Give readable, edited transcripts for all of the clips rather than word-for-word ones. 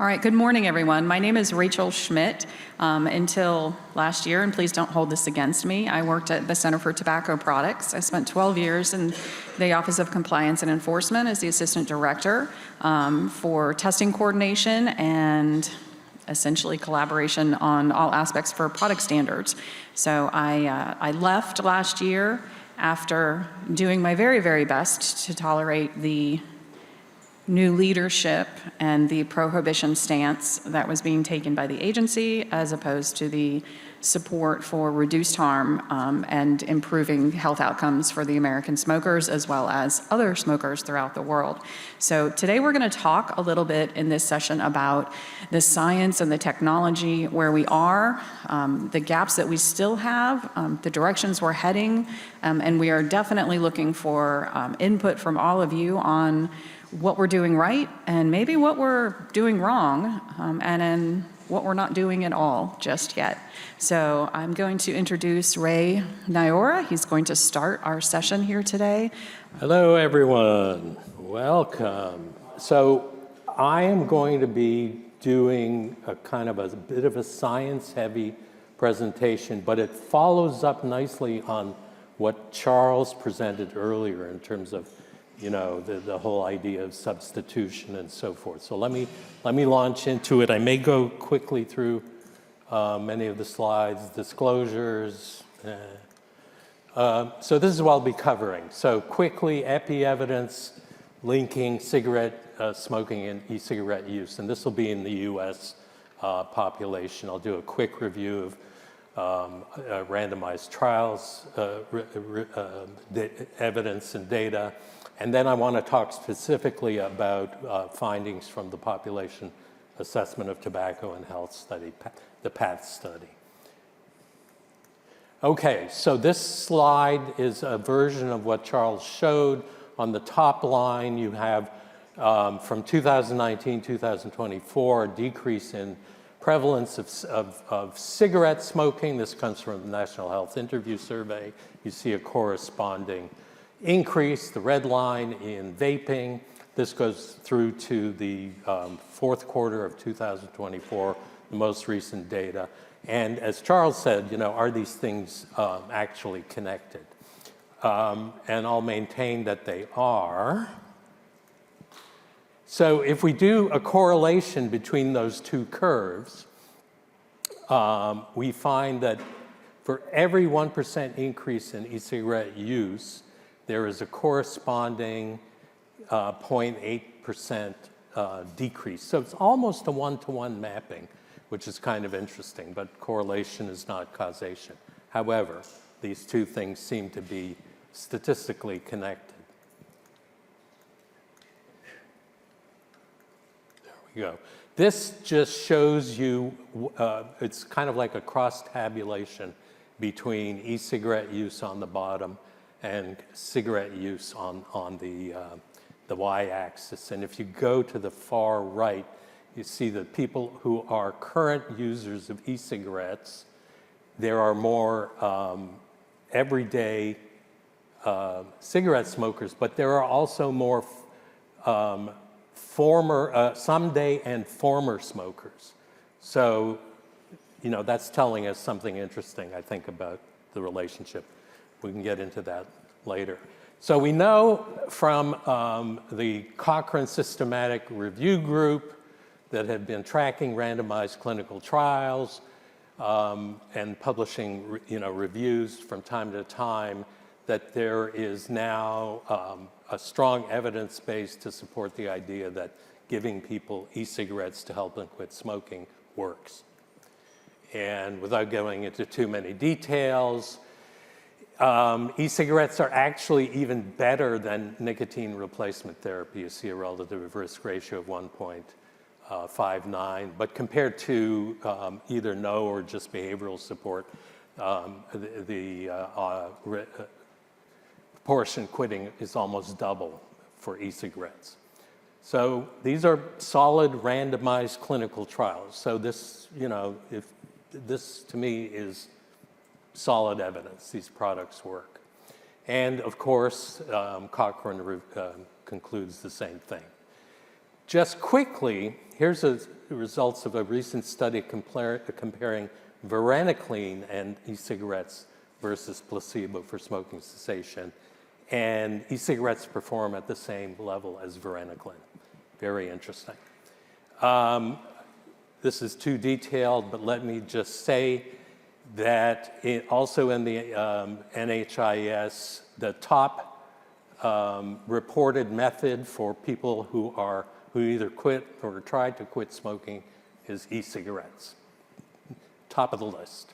All right, good morning, everyone. My name is Rachael Schmidt. Until last year, and please don't hold this against me, I worked at the Center for Tobacco Products. I spent 12 years in the Office of Compliance and Enforcement as the Assistant Director for testing coordination and essentially collaboration on all aspects for product standards. So I left last year after doing my very, very best to tolerate the new leadership and the prohibition stance that was being taken by the agency, as opposed to the support for reduced harm and improving health outcomes for the American smokers as well as other smokers throughout the world. So today we're going to talk a little bit in this session about the science and the technology, where we are, the gaps that we still have, the directions we're heading, and we are definitely looking for input from all of you on what we're doing right and maybe what we're doing wrong, and then what we're not doing at all just yet. So I'm going to introduce Niaura. He's going to start our session here today. Hello, everyone. Welcome. So I am going to be doing a kind of a bit of a science-heavy presentation, but it follows up nicely on what Charles presented earlier in terms of the whole idea of substitution and so forth. So let me launch into it. I may go quickly through many of the slides, disclosures. So this is what I'll be covering. So quickly, epi-evidence linking cigarette smoking and e-cigarette use, and this will be in the U.S. Population. I'll do a quick review of randomized trials, evidence and data. And then I want to talk specifically about findings from the Population Assessment of Tobacco and Health Study, the PATH study. Okay, so this slide is a version of what Charles showed. On the top line, you have from 2019, 2024, a decrease in prevalence of cigarette smoking. This comes from the National Health Interview Survey. You see a corresponding increase, the red line, in vaping. This goes through to the fourth quarter of 2024, the most recent data. And as Charles said, are these things actually connected? And I'll maintain that they are. So if we do a correlation between those two curves, we find that for every 1% increase in e-cigarette use, there is a corresponding 0.8% decrease. So it's almost a one-to-one mapping, which is kind of interesting, but correlation is not causation. However, these two things seem to be statistically connected. There we go. This just shows you, it's kind of like a cross-tabulation between e-cigarette use on the bottom and cigarette use on the y-axis. And if you go to the far right, you see that people who are current users of e-cigarettes, there are more everyday cigarette smokers, but there are also more someday and former smokers. So, that's telling us something interesting, I think, about the relationship. We can get into that later. So we know from the Cochrane Systematic Review Group that have been tracking randomized clinical trials and publishing reviews from time to time that there is now a strong evidence base to support the idea that giving people e-cigarettes to help them quit smoking works. And without going into too many details, e-cigarettes are actually even better than nicotine replacement therapy. You see a relative risk ratio of 1.59, but compared to either no or just behavioral support, the proportion quitting is almost double for e-cigarettes. So these are solid randomized clinical trials. So this, if this to me is solid evidence these products work. And of course, Cochrane concludes the same thing. Just quickly, Here's the results of a recent study comparing varenicline and e-cigarettes versus placebo for smoking cessation. And e-cigarettes perform at the same level as varenicline. Very interesting. This is too detailed, but let me just say that also in the NHIS, the top reported method for people who either quit or tried to quit smoking is e-cigarettes. Top of the list.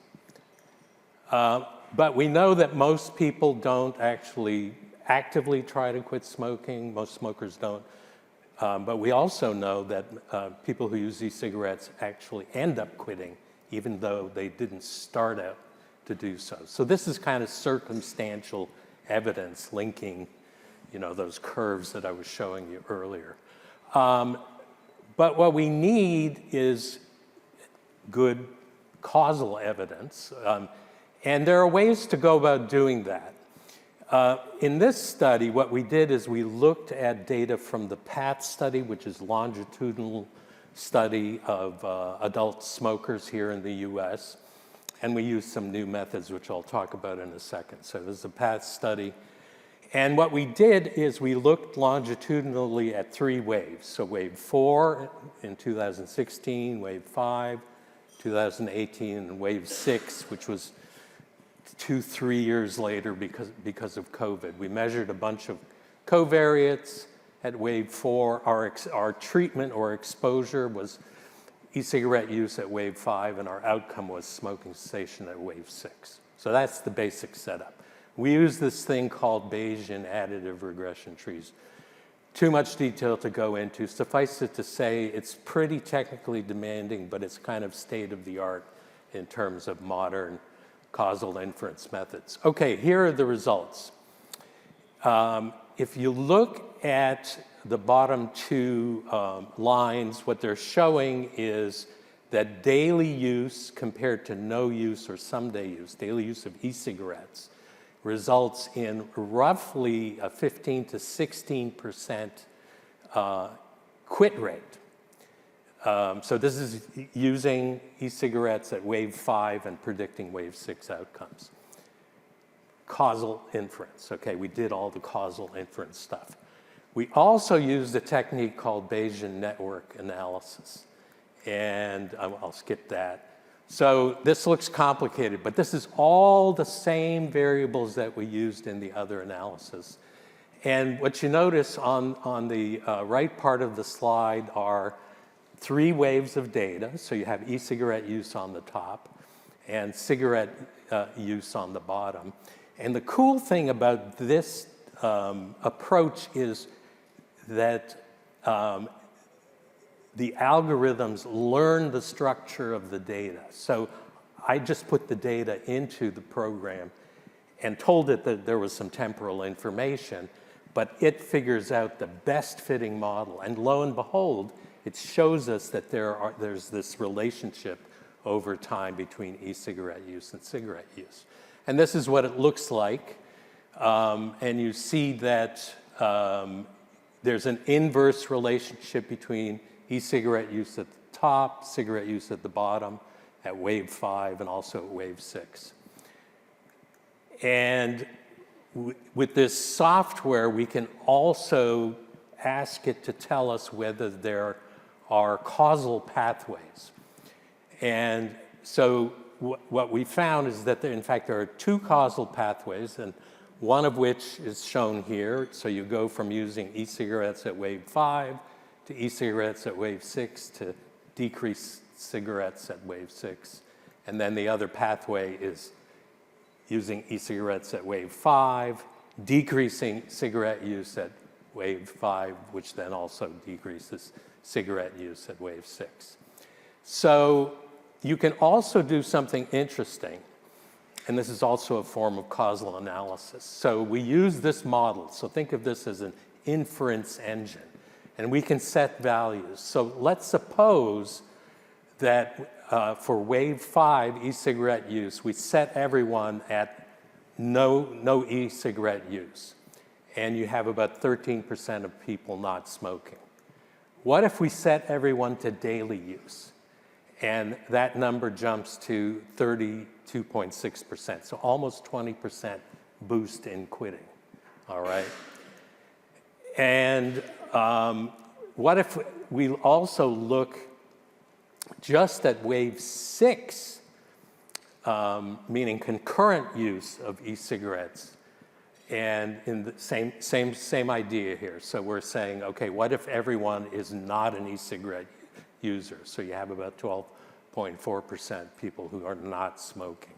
But we know that most people don't actually actively try to quit smoking. Most smokers don't. But we also know that people who use e-cigarettes actually end up quitting, even though they didn't start out to do so. So this is kind of circumstantial evidence linking, those curves that I was showing you earlier. But what we need is good causal evidence. And there are ways to go about doing that. In this study, what we did is we looked at data from the PATH study, which is longitudinal study of adult smokers here in the US. And we used some new methods, which I'll talk about in a second. So this is a PATH study. And what we did is we looked longitudinally at 3 waves. So wave 4 in 2016, wave 5, 2018, and wave 6, which was 2-3 years later because of COVID. We measured a bunch of covariates at wave 4. Our treatment or exposure was e-cigarette use at wave 5, and our outcome was smoking cessation at wave 6. So that's the basic setup. We use this thing called Bayesian additive regression trees. Too much detail to go into. Suffice it to say, it's pretty technically demanding, but it's kind of state of the art in terms of modern causal inference methods. Okay, here are the results. If you look at the bottom 2 lines, what they're showing is that daily use compared to no use or someday use, daily use of e-cigarettes, results in roughly a 15 to 16% quit rate. So this is using e-cigarettes at wave 5 and predicting wave 6 outcomes. Causal inference, okay, we did all the causal inference stuff. We also used a technique called Bayesian network analysis, and I'll skip that. So this looks complicated, but this is all the same variables that we used in the other analysis. And what you notice on the right part of the slide are 3 waves of data. So you have e-cigarette use on the top and cigarette use on the bottom. And the cool thing about this approach is that the algorithms learn the structure of the data. So I just put the data into the program and told it that there was some temporal information, but it figures out the best fitting model. And lo and behold, it shows us that there's this relationship over time between e-cigarette use and cigarette use. And this is what it looks like. And you see that there's an inverse relationship between e-cigarette use at the top, cigarette use at the bottom, at wave 5, and also at wave 6. And with this software, we can also ask it to tell us whether there are causal pathways. And so what we found is that in fact there are 2 causal pathways, and one of which is shown here. So you go from using e-cigarettes at wave 5 to e-cigarettes at wave 6 to decrease cigarettes at wave 6. And then the other pathway is using e-cigarettes at wave 5, decreasing cigarette use at wave 5, which then also decreases cigarette use at wave 6. So you can also do something interesting, and this is also a form of causal analysis. So we use this model. So think of this as an inference engine. And we can set values. So let's suppose that for wave 5 e-cigarette use, we set everyone at no e-cigarette use. And you have about 13% of people not smoking. What if we set everyone to daily use? And that number jumps to 32.6%, so almost 20% boost in quitting, all right? And what if we also look just at wave 6, meaning concurrent use of e-cigarettes, and in the same idea here. So we're saying, okay, what if everyone is not an e-cigarette user? So you have about 12.4% people who are not smoking.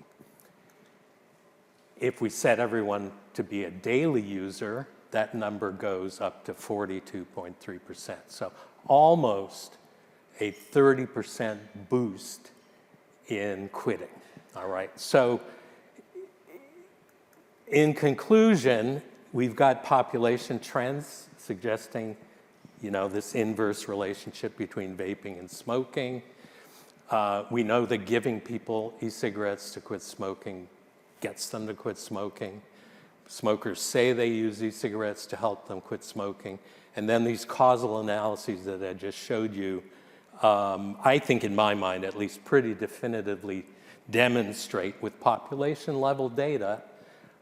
If we set everyone to be a daily user, that number goes up to 42.3%. So almost a 30% boost in quitting, all right? So in conclusion, we've got population trends suggesting, you know, this inverse relationship between vaping and smoking. We know that giving people e-cigarettes to quit smoking gets them to quit smoking. Smokers say they use e-cigarettes to help them quit smoking. And then these causal analyses that I just showed you, I think in my mind at least pretty definitively demonstrate with population level data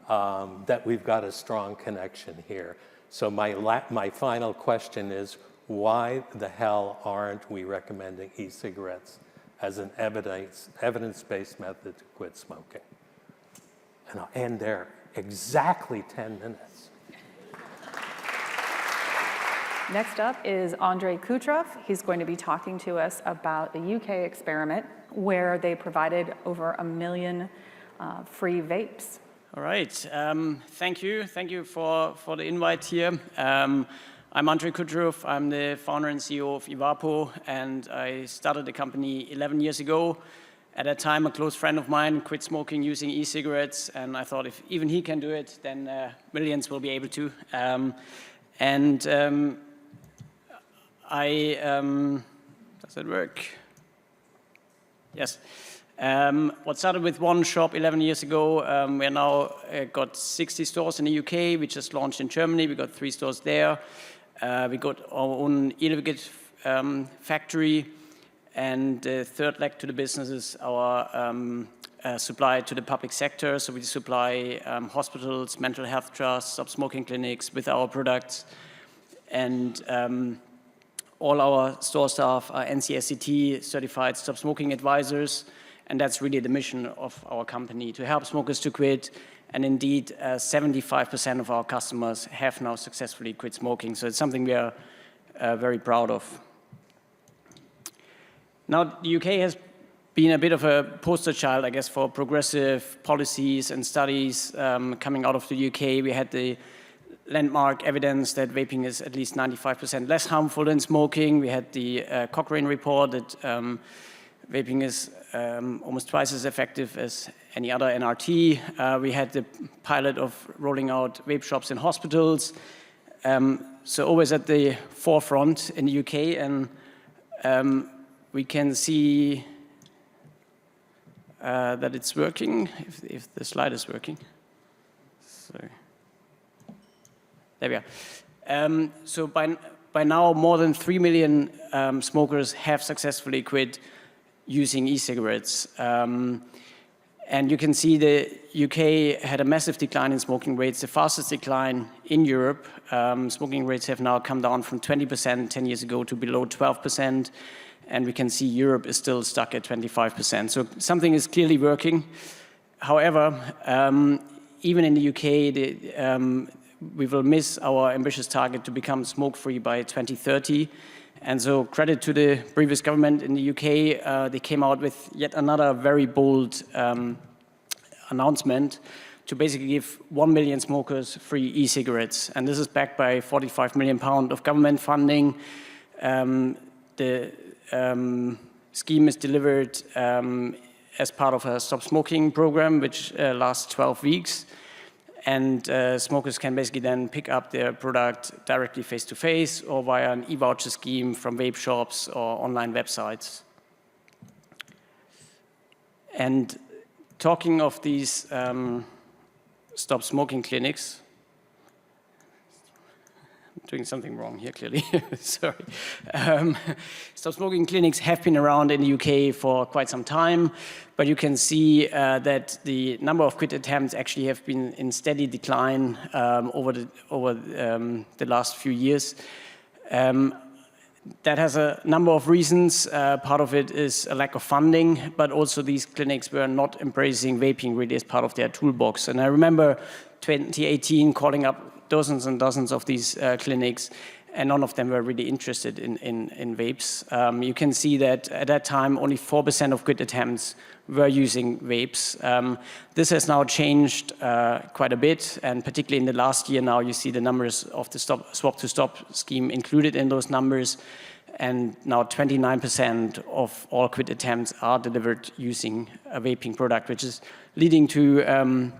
that we've got a strong connection here. So my final question is, why the hell aren't we recommending e-cigarettes as an evidence-based method to quit smoking? And I'll end there. Exactly 10 minutes. Next up is Andrej Kuttruf. He's going to be talking to us about the UK experiment where they provided over 1 million free vapes. All right. Thank you. Thank you for the invite here. I'm Andrej Kuttruf. I'm the founder and CEO of Evapo, and I started the company 11 years ago. At that time, a close friend of mine quit smoking using e-cigarettes, and I thought if even he can do it, then millions will be able to. Does it work? Yes. What started with one shop 11 years ago, we now got 60 stores in the UK. We just launched in Germany. We got 3 stores there. We got our own e-cigarette factory. And the third leg to the business is our supply to the public sector. So we supply hospitals, mental health trusts, stop-smoking clinics with our products. And all our store staff are NCSCT certified stop-smoking advisors. And that's really the mission of our company, to help smokers to quit. And indeed, 75% of our customers have now successfully quit smoking. So it's something we are very proud of. Now, the UK has been a bit of a poster child, I guess, for progressive policies and studies coming out of the UK. We had the landmark evidence that vaping is at least 95% less harmful than smoking. We had the Cochrane report that vaping is almost twice as effective as any other NRT. We had the pilot of rolling out vape shops in hospitals. So always at the forefront in the UK, and we can see that it's working, if the slide is working. Sorry. There we are. So by now, more than 3 million smokers have successfully quit using e-cigarettes. And you can see the UK had a massive decline in smoking rates, the fastest decline in Europe. Smoking rates have now come down from 20% 10 years ago to below 12%. And we can see Europe is still stuck at 25%. So something is clearly working. However, even in the UK, we will miss our ambitious target to become smoke-free by 2030. And so credit to the previous government in the UK, they came out with yet another very bold announcement to basically give 1 million smokers free e-cigarettes. And this is backed by £45 million of government funding. The scheme is delivered as part of a stop smoking program, which lasts 12 weeks. And smokers can basically then pick up their product directly face-to-face or via an e-voucher scheme from vape shops or online websites. And talking of these stop smoking clinics, doing something wrong here, clearly. Sorry. Stop smoking clinics have been around in the UK for quite some time, but you can see that the number of quit attempts actually have been in steady decline over the last few years. That has a number of reasons. Part of it is a lack of funding, but also these clinics were not embracing vaping really as part of their toolbox. And I remember 2018 calling up dozens and dozens of these clinics, and none of them were really interested in vapes. You can see that at that time, only 4% of quit attempts were using vapes. This has now changed quite a bit, and particularly in the last year now, you see the numbers of the swap-to-stop scheme included in those numbers, and now 29% of all quit attempts are delivered using a vaping product, which is leading to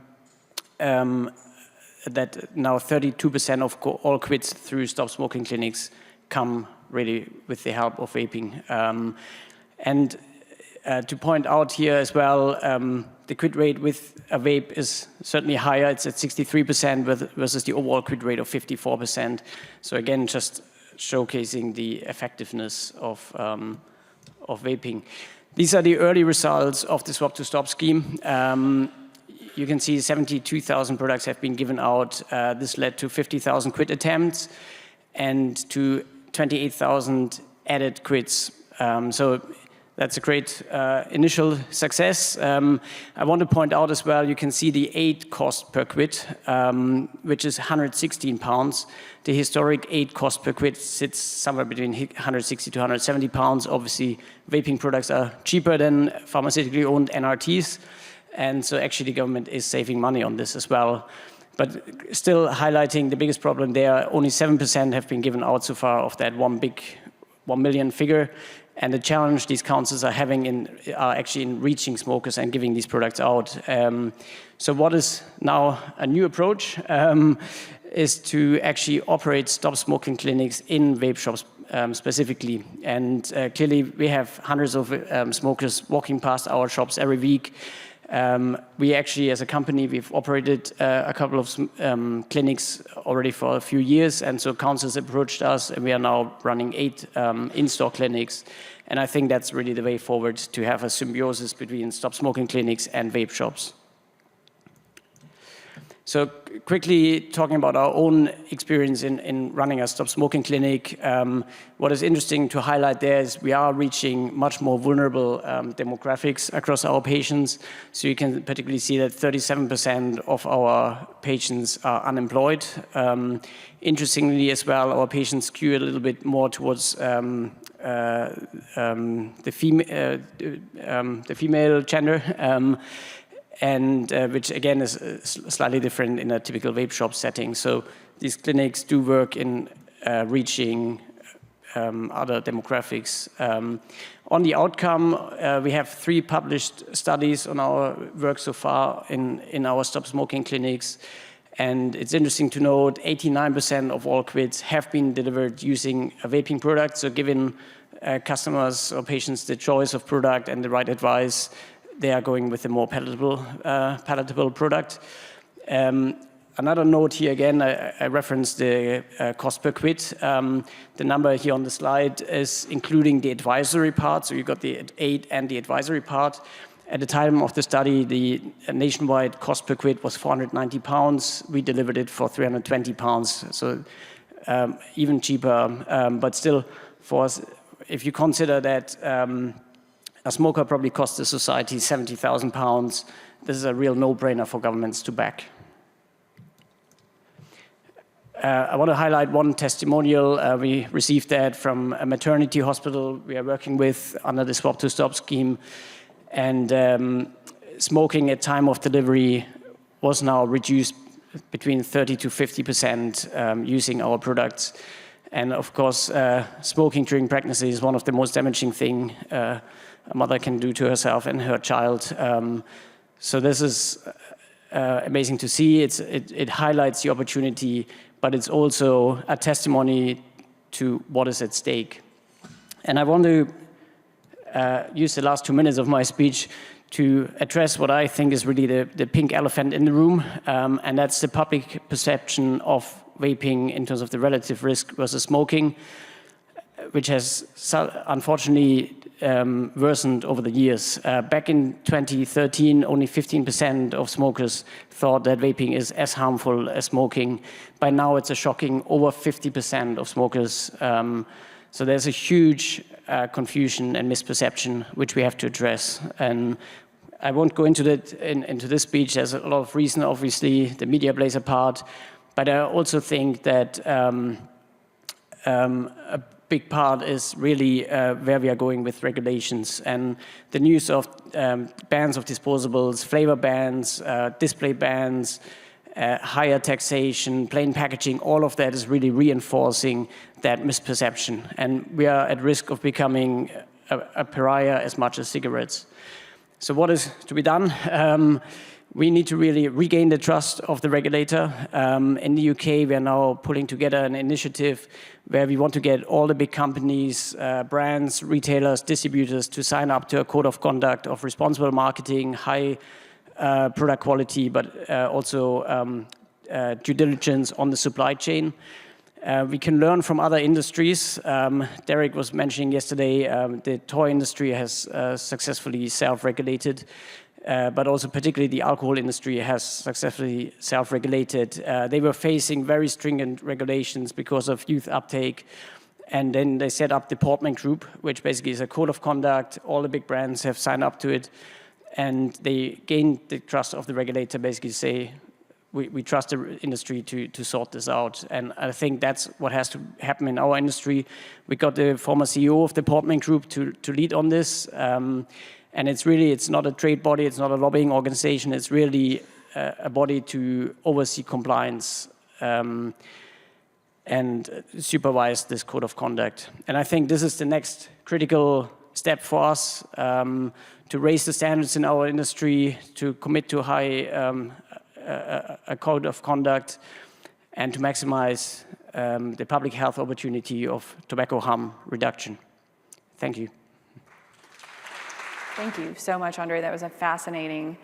that now 32% of all quits through stop smoking clinics come really with the help of vaping. And to point out here as well, the quit rate with a vape is certainly higher. It's at 63% versus the overall quit rate of 54%. So again, just showcasing the effectiveness of vaping. These are the early results of the swap-to-stop scheme. You can see 72,000 products have been given out. This led to 50,000 quit attempts and to 28,000 added quits. So that's a great initial success. I want to point out as well, you can see the aid cost per quit, which is £116. The historic aid cost per quit sits somewhere between £160 to £170. Obviously, vaping products are cheaper than pharmaceutically owned NRTs. And so actually the government is saving money on this as well. But still highlighting the biggest problem there, only 7% have been given out so far of that 1 million figure. And the challenge these councils are having are actually in reaching smokers and giving these products out. So what is now a new approach is to actually operate stop smoking clinics in vape shops specifically. And clearly we have hundreds of smokers walking past our shops every week. We actually, as a company, we've operated a couple of clinics already for a few years, and so councils approached us, and we are now running 8 in-store clinics. And I think that's really the way forward, to have a symbiosis between stop smoking clinics and vape shops. So quickly talking about our own experience in running a stop smoking clinic, what is interesting to highlight there is we are reaching much more vulnerable demographics across our patients. So you can particularly see that 37% of our patients are unemployed. Interestingly as well, our patients skew a little bit more towards the female gender. And which again is slightly different in a typical vape shop setting. So these clinics do work in reaching other demographics. On the outcome, we have 3 published studies on our work so far in our stop smoking clinics. And it's interesting to note 89% of all quits have been delivered using a vaping product. So giving customers or patients the choice of product and the right advice, they are going with a more palatable product. Another note here again, I referenced the cost per quit. The number here on the slide is including the advisory part, so you got the aid and the advisory part. At the time of the study, the nationwide cost per quit was £490. We delivered it for £320, so even cheaper. But still, for us, if you consider that a smoker probably costs the society £70,000. This is a real no-brainer for governments to back. I want to highlight one testimonial. We received that from a maternity hospital we are working with under the swap-to-stop scheme. And smoking at time of delivery was now reduced between 30 to 50% using our products. And of course, smoking during pregnancy is one of the most damaging things a mother can do to herself and her child. So this is amazing to see. It highlights the opportunity, but it's also a testimony to what is at stake. And I want to use the last 2 minutes of my speech to address what I think is really the pink elephant in the room, and that's the public perception of vaping in terms of the relative risk versus smoking, which has unfortunately worsened over the years. Back in 2013, only 15% of smokers thought that vaping is as harmful as smoking. By now, it's a shocking over 50% of smokers. So there's a huge confusion and misperception which we have to address. And I won't go into that into this speech. There's a lot of reason, obviously. The media plays a part. But I also think that a big part is really where we are going with regulations, and the news of bans of disposables, flavor bans, display bans, higher taxation, plain packaging, all of that is really reinforcing that misperception. And we are at risk of becoming a pariah as much as cigarettes. So what is to be done? We need to really regain the trust of the regulator. In the UK, we are now pulling together an initiative where we want to get all the big companies, brands, retailers, distributors to sign up to a code of conduct of responsible marketing, high product quality, but also due diligence on the supply chain. We can learn from other industries. Derek was mentioning yesterday the toy industry has successfully self-regulated. But also particularly the alcohol industry has successfully self-regulated. They were facing very stringent regulations because of youth uptake. And then they set up the Portman Group, which basically is a code of conduct. All the big brands have signed up to it. And they gained the trust of the regulator, basically say, we trust the industry to sort this out. And I think that's what has to happen in our industry. We got the former CEO of the Portman Group to lead on this. And it's not a trade body, it's not a lobbying organization, it's really a body to oversee compliance and supervise this code of conduct. And I think this is the next critical step for us to raise the standards in our industry, to commit to a code of conduct, and to maximize the public health opportunity of tobacco harm reduction. Thank you. Thank you so much, Andrej. That was a fascinating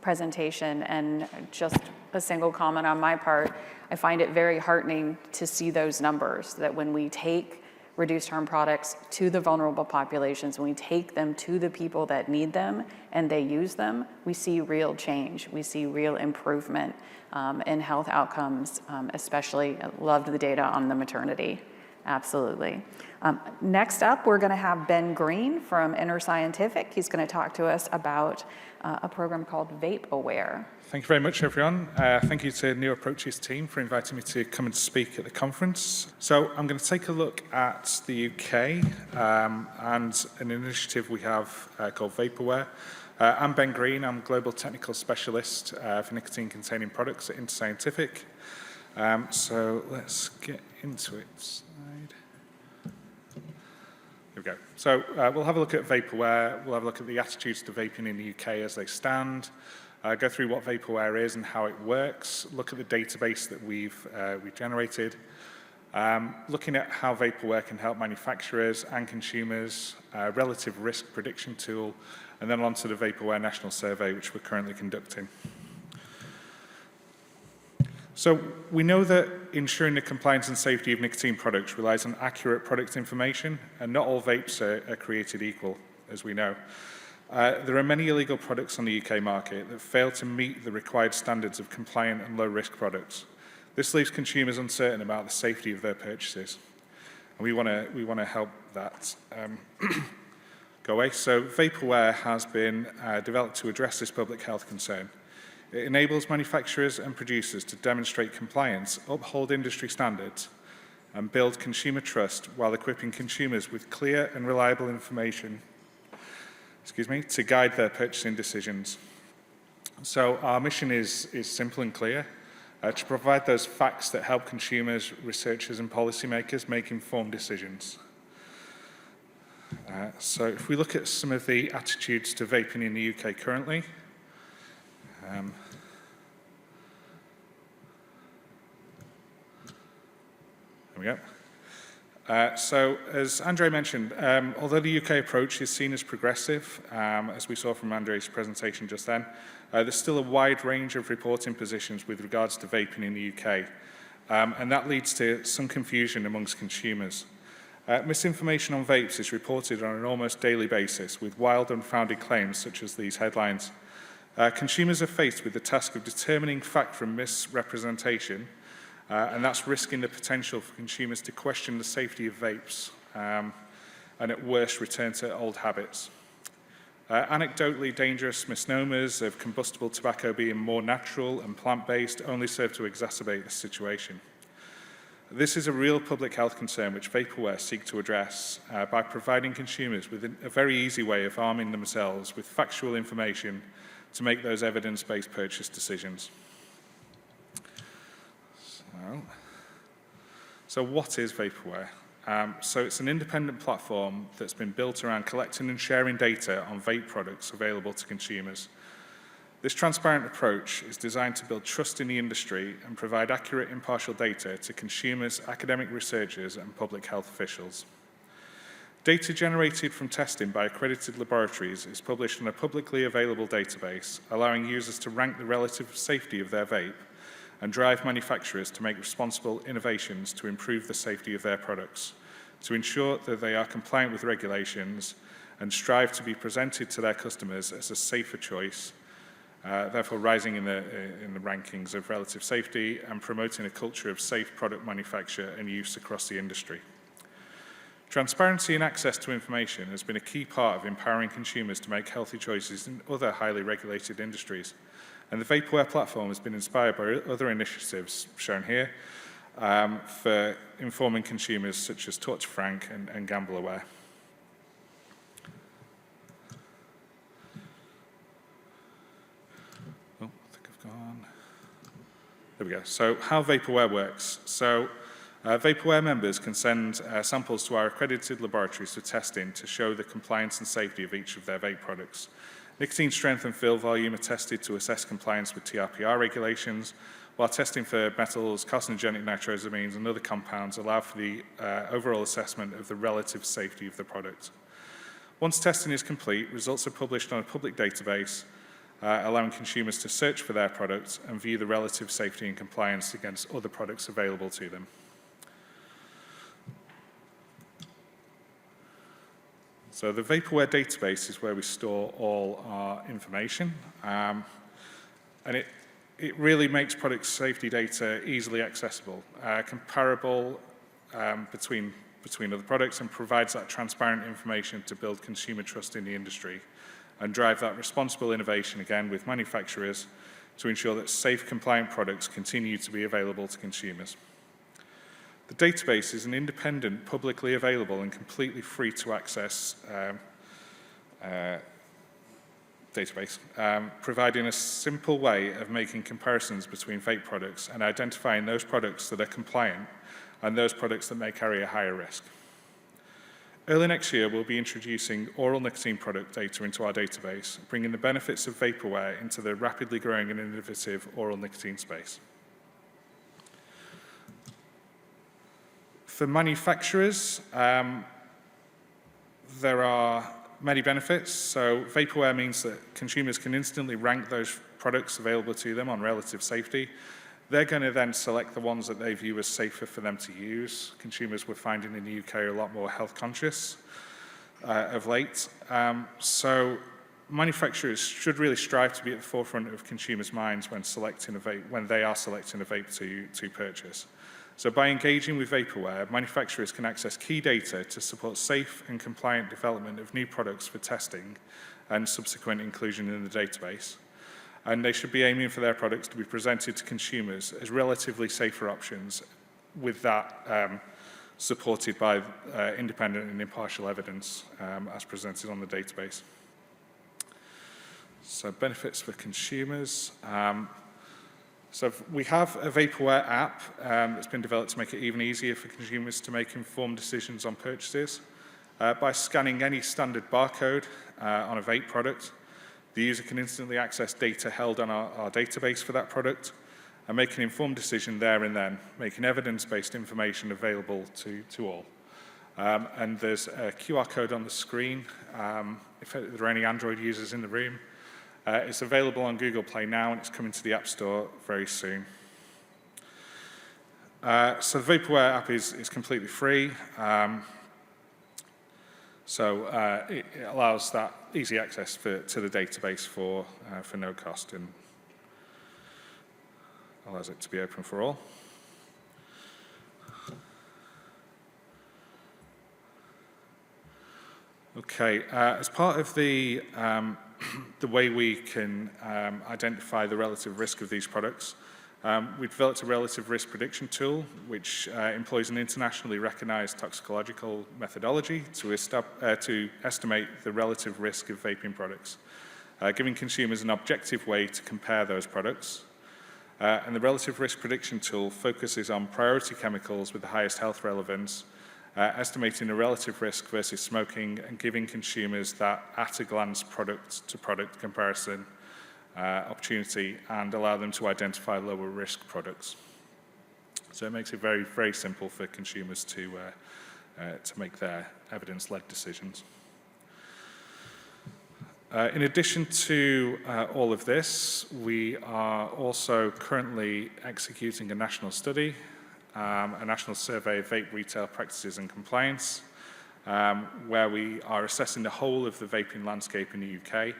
presentation, and just a single comment on my part. I find it very heartening to see those numbers, that when we take reduced harm products to the vulnerable populations, when we take them to the people that need them and they use them, we see real change. We see real improvement in health outcomes, especially loved the data on the maternity. Absolutely. Next up, we're going to have Ben Green from Inner Scientific. He's going to talk to us about a program called Vape-Aware. Thank you very much, everyone. Thank you to New Approaches team for inviting me to come and speak at the conference. So I'm going to take a look at the UK and an initiative we have called Vape-Aware. I'm Ben Green. I'm Global Technical Specialist for nicotine-containing products at Inner Scientific. So let's get into it. Here we go. So we'll have a look at Vape-Aware. We'll have a look at the attitudes to vaping in the UK as they stand. Go through what Vape-Aware is and how it works. Look at the database that we've generated. Looking at how Vape-Aware can help manufacturers and consumers, relative risk prediction tool, and then on to the Vape-Aware National Survey, which we're currently conducting. So we know that ensuring the compliance and safety of nicotine products relies on accurate product information, and not all vapes are created equal, as we know. There are many illegal products on the UK market that fail to meet the required standards of compliant and low-risk products. This leaves consumers uncertain about the safety of their purchases, and we want to help that go away. So Vape-Aware has been developed to address this public health concern. It enables manufacturers and producers to demonstrate compliance, uphold industry standards, and build consumer trust while equipping consumers with clear and reliable information, to guide their purchasing decisions. So our mission is simple and clear, to provide those facts that help consumers, researchers, and policymakers make informed decisions. So if we look at some of the attitudes to vaping in the UK currently, there we go. So as Andrej mentioned, although the UK approach is seen as progressive, as we saw from Andrej's presentation just then, there's still a wide range of reporting positions with regards to vaping in the UK. and that leads to some confusion amongst consumers. Misinformation on vapes is reported on an almost daily basis with wild, unfounded claims such as these headlines. Consumers are faced with the task of determining fact from misrepresentation, and that's risking the potential for consumers to question the safety of vapes, and at worst return to old habits. Anecdotally, dangerous misnomers of combustible tobacco being more natural and plant-based only serve to exacerbate the situation. This is a real public health concern which Vape-Aware seek to address by providing consumers with a very easy way of arming themselves with factual information to make those evidence-based purchase decisions. So what is Vape-Aware? So it's an independent platform that's been built around collecting and sharing data on vape products available to consumers. This transparent approach is designed to build trust in the industry and provide accurate, impartial data to consumers, academic researchers, and public health officials. Data generated from testing by accredited laboratories is published in a publicly available database, allowing users to rank the relative safety of their vape and drive manufacturers to make responsible innovations to improve the safety of their products, to ensure that they are compliant with regulations and strive to be presented to their customers as a safer choice, therefore rising in the rankings of relative safety and promoting a culture of safe product manufacture and use across the industry. Transparency and access to information has been a key part of empowering consumers to make healthy choices in other highly regulated industries. And the Vape-Aware platform has been inspired by other initiatives shown here for informing consumers such as Talk to Frank and Gamble Aware. Oh, I think I've gone. There we go. So how Vape-Aware works. So Vape-Aware members can send samples to our accredited laboratories for testing to show the compliance and safety of each of their vape products. Nicotine strength and fill volume are tested to assess compliance with TRPR regulations, while testing for metals, carcinogenic nitrosamines, and other compounds allow for the overall assessment of the relative safety of the product. Once testing is complete, results are published on a public database, allowing consumers to search for their products and view the relative safety and compliance against other products available to them. So the Vape-Aware database is where we store all our information, and it really makes product safety data easily accessible, comparable between other products, and provides that transparent information to build consumer trust in the industry and drive that responsible innovation again with manufacturers to ensure that safe, compliant products continue to be available to consumers. The database is an independent, publicly available, and completely free to access database, providing a simple way of making comparisons between vape products and identifying those products that are compliant and those products that may carry a higher risk. Early next year, we'll be introducing oral nicotine product data into our database, bringing the benefits of Vape-Aware into the rapidly growing and innovative oral nicotine space. For manufacturers, there are many benefits. So Vape-Aware means that consumers can instantly rank those products available to them on relative safety. They're going to then select the ones that they view as safer for them to use. Consumers we're finding in the UK are a lot more health conscious of late. So manufacturers should really strive to be at the forefront of consumers' minds when selecting a vape, when they are selecting a vape to purchase. So by engaging with Vape-Aware, manufacturers can access key data to support safe and compliant development of new products for testing and subsequent inclusion in the database. And they should be aiming for their products to be presented to consumers as relatively safer options, with that supported by independent and impartial evidence as presented on the database. So benefits for consumers. So we have a Vape-Aware app that's been developed to make it even easier for consumers to make informed decisions on purchases. By scanning any standard barcode on a vape product, the user can instantly access data held on our database for that product and make an informed decision there and then, making evidence-based information available to all. And there's a QR code on the screen. If there are any Android users in the room, it's available on Google Play now, and it's coming to the App Store very soon. So the Vape-Aware app is completely free. It allows that easy access to the database for no cost and allows it to be open for all. Okay, as part of the way we can identify the relative risk of these products, we developed a relative risk prediction tool which employs an internationally recognized toxicological methodology to estimate the relative risk of vaping products, giving consumers an objective way to compare those products. And the relative risk prediction tool focuses on priority chemicals with the highest health relevance, estimating the relative risk versus smoking and giving consumers that at-a-glance product-to-product comparison opportunity and allow them to identify lower risk products. So it makes it very, very simple for consumers to make their evidence-led decisions. In addition to all of this, we are also currently executing a national study, a national survey of vape retail practices and compliance, where we are assessing the whole of the vaping landscape in the UK,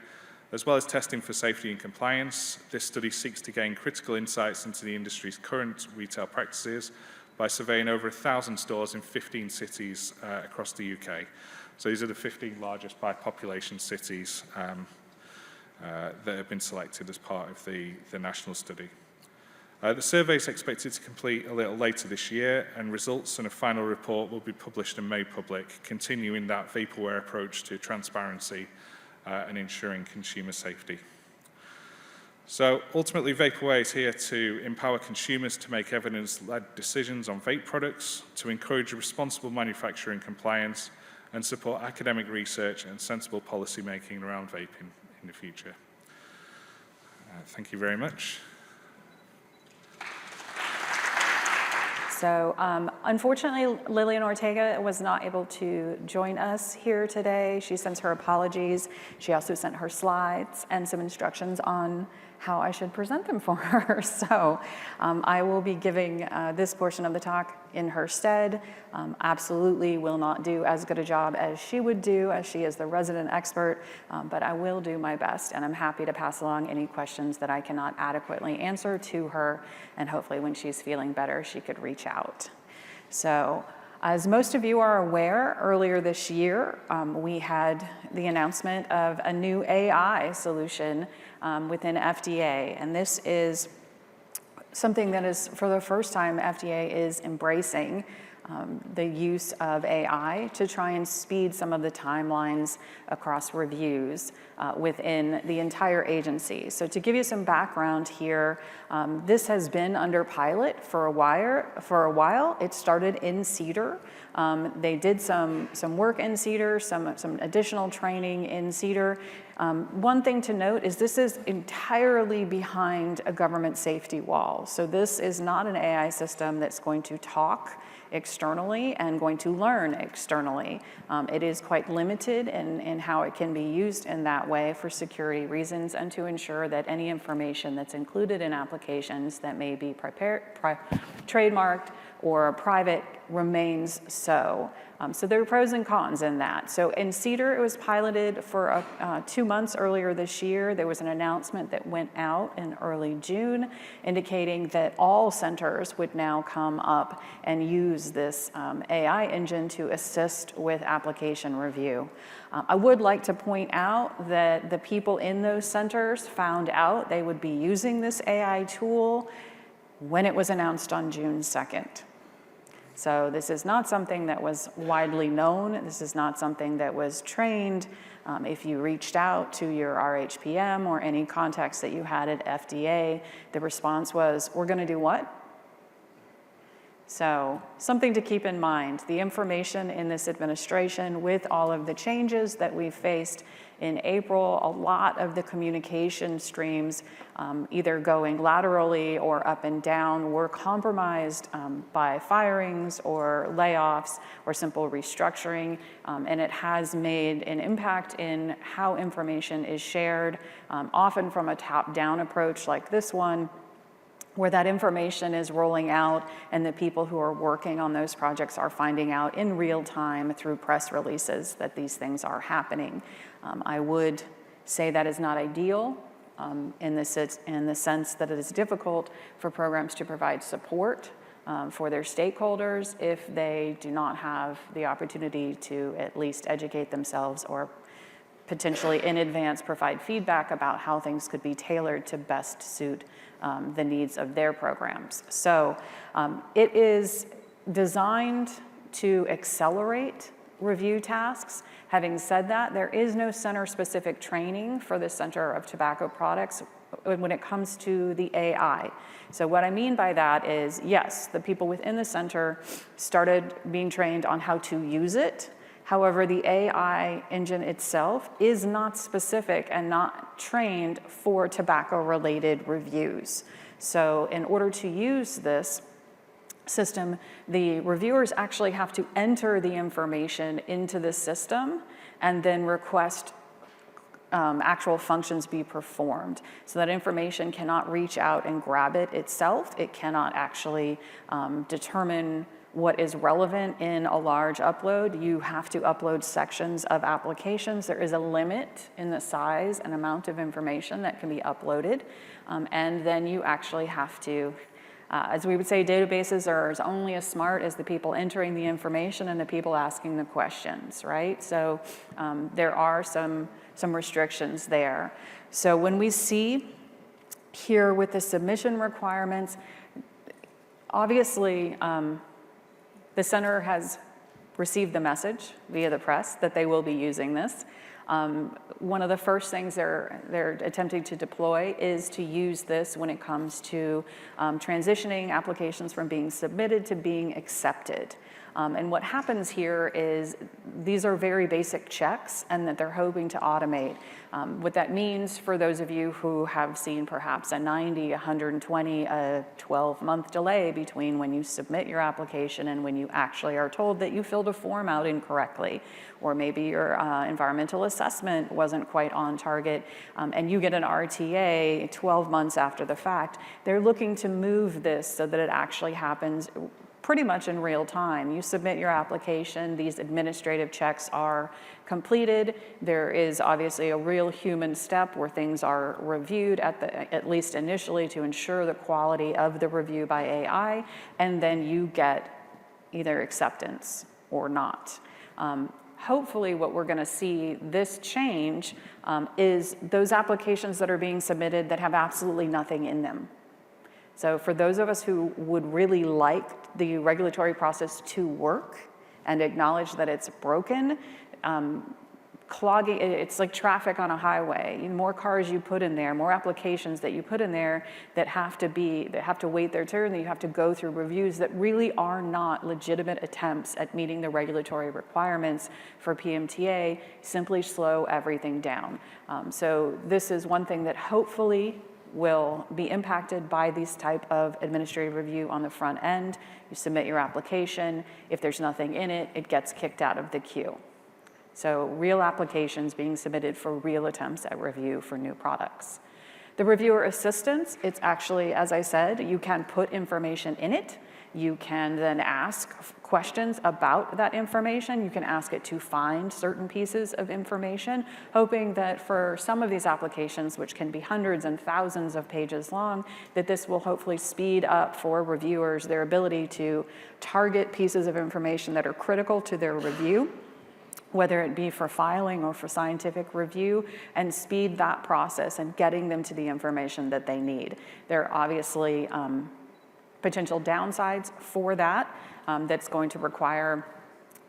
as well as testing for safety and compliance. This study seeks to gain critical insights into the industry's current retail practices by surveying over 1,000 stores in 15 cities across the UK. So these are the 15 largest by population cities that have been selected as part of the national study. The survey is expected to complete a little later this year, and results and a final report will be published and made public, continuing that Vape-Aware approach to transparency and ensuring consumer safety. So ultimately, Vape-Aware is here to empower consumers to make evidence-led decisions on vape products, to encourage responsible manufacturing compliance, and support academic research and sensible policy making around vaping in the future. Thank you very much. So unfortunately, Lillian Ortega was not able to join us here today. She sends her apologies. She also sent her slides and some instructions on how I should present them for her. So I will be giving this portion of the talk in her stead. Absolutely will not do as good a job as she would do, as she is the resident expert, but I will do my best, and I'm happy to pass along any questions that I cannot adequately answer to her, and hopefully when she's feeling better, she could reach out. So as most of you are aware, earlier this year, we had the announcement of a new AI solution within FDA, and this is something that is, for the first time, FDA is embracing the use of AI to try and speed some of the timelines across reviews within the entire agency. So to give you some background here, this has been under pilot for a while. It started in Cedar. They did some work in Cedar, some additional training in Cedar. One thing to note is this is entirely behind a government safety wall. So this is not an AI system that's going to talk externally and going to learn externally. It is quite limited in how it can be used in that way for security reasons and to ensure that any information that's included in applications that may be trademarked or private remains so. So there are pros and cons in that. So in Cedar, it was piloted for 2 months earlier this year. There was an announcement that went out in early June indicating that all centers would now come up and use this AI engine to assist with application review. I would like to point out that the people in those centers found out they would be using this AI tool when it was announced on June 2nd. So this is not something that was widely known. This is not something that was trained. If you reached out to your RHPM or any contacts that you had at FDA, the response was, we're going to do what? So something to keep in mind. The information in this administration, with all of the changes that we've faced in April, a lot of the communication streams, either going laterally or up and down, were compromised by firings or layoffs or simple restructuring, and it has made an impact in how information is shared, often from a top-down approach like this one, where that information is rolling out and the people who are working on those projects are finding out in real time through press releases that these things are happening. I would say that is not ideal in the sense that it is difficult for programs to provide support for their stakeholders if they do not have the opportunity to at least educate themselves or potentially in advance provide feedback about how things could be tailored to best suit the needs of their programs. So it is designed to accelerate review tasks. Having said that, there is no center-specific training for the Center of Tobacco Products when it comes to the AI. So what I mean by that is, yes, the people within the center started being trained on how to use it. However, the AI engine itself is not specific and not trained for tobacco-related reviews. So in order to use this system, the reviewers actually have to enter the information into the system and then request actual functions be performed. So that information cannot reach out and grab it itself. It cannot actually determine what is relevant in a large upload. You have to upload sections of applications. There is a limit in the size and amount of information that can be uploaded. And then you actually have to, as we would say, databases are only as smart as the people entering the information and the people asking the questions, right? So there are some restrictions there. So when we see here with the submission requirements, obviously, the center has received the message via the press that they will be using this. One of the first things they're attempting to deploy is to use this when it comes to transitioning applications from being submitted to being accepted. And what happens here is these are very basic checks and that they're hoping to automate. What that means for those of you who have seen perhaps a 90, 120, a 12-month delay between when you submit your application and when you actually are told that you filled a form out incorrectly, or maybe your environmental assessment wasn't quite on target, and you get an RTA 12 months after the fact. They're looking to move this so that it actually happens pretty much in real time. You submit your application, these administrative checks are completed. There is obviously a real human step where things are reviewed at least initially to ensure the quality of the review by AI, and then you get either acceptance or not. Hopefully what we're going to see this change is those applications that are being submitted that have absolutely nothing in them. So for those of us who would really like the regulatory process to work and acknowledge that it's broken, clogging, it's like traffic on a highway. The more cars you put in there, more applications that you put in there that have to wait their turn, that you have to go through reviews that really are not legitimate attempts at meeting the regulatory requirements for PMTA, simply slow everything down. So this is one thing that hopefully will be impacted by this type of administrative review on the front end. You submit your application. If there's nothing in it, it gets kicked out of the queue. So real applications being submitted for real attempts at review for new products. The reviewer assistance, it's actually, as I said, you can put information in it. You can then ask questions about that information. You can ask it to find certain pieces of information, hoping that for some of these applications, which can be hundreds and thousands of pages long, that this will hopefully speed up for reviewers their ability to target pieces of information that are critical to their review, whether it be for filing or for scientific review, and speed that process and getting them to the information that they need. There are obviously potential downsides for that. That's going to require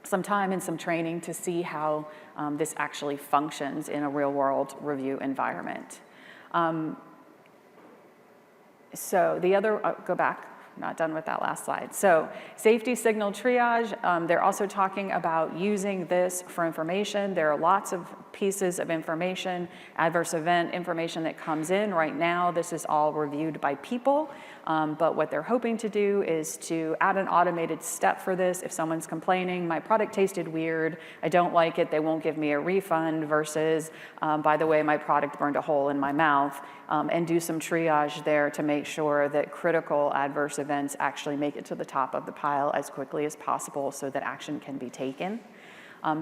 some time and some training to see how this actually functions in a real-world review environment. So the other, go back not done with that last slide. So safety signal triage, they're also talking about using this for information. There are lots of pieces of information, adverse event information that comes in. Right now, this is all reviewed by people, but what they're hoping to do is to add an automated step for this. If someone's complaining, my product tasted weird, I don't like it, they won't give me a refund, versus, by the way, my product burned a hole in my mouth, and do some triage there to make sure that critical adverse events actually make it to the top of the pile as quickly as possible so that action can be taken.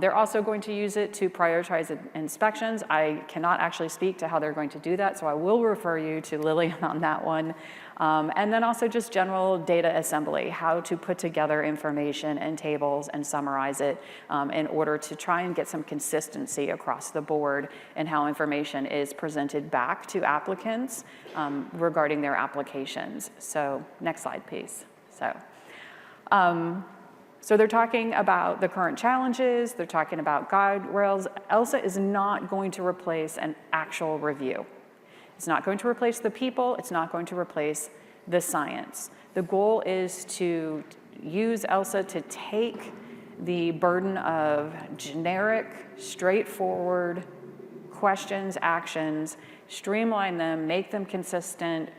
They're also going to use it to prioritize inspections. I cannot actually speak to how they're going to do that, so I will refer you to Lillian on that one. And then also just general data assembly, how to put together information and tables and summarize it in order to try and get some consistency across the board in how information is presented back to applicants regarding their applications. So next slide, please. So they're talking about the current challenges, they're talking about guide rails. ELSA is not going to replace an actual review. It's not going to replace the people, it's not going to replace the science. The goal is to use ELSA to take the burden of generic, straightforward questions, actions, streamline them, make them consistent,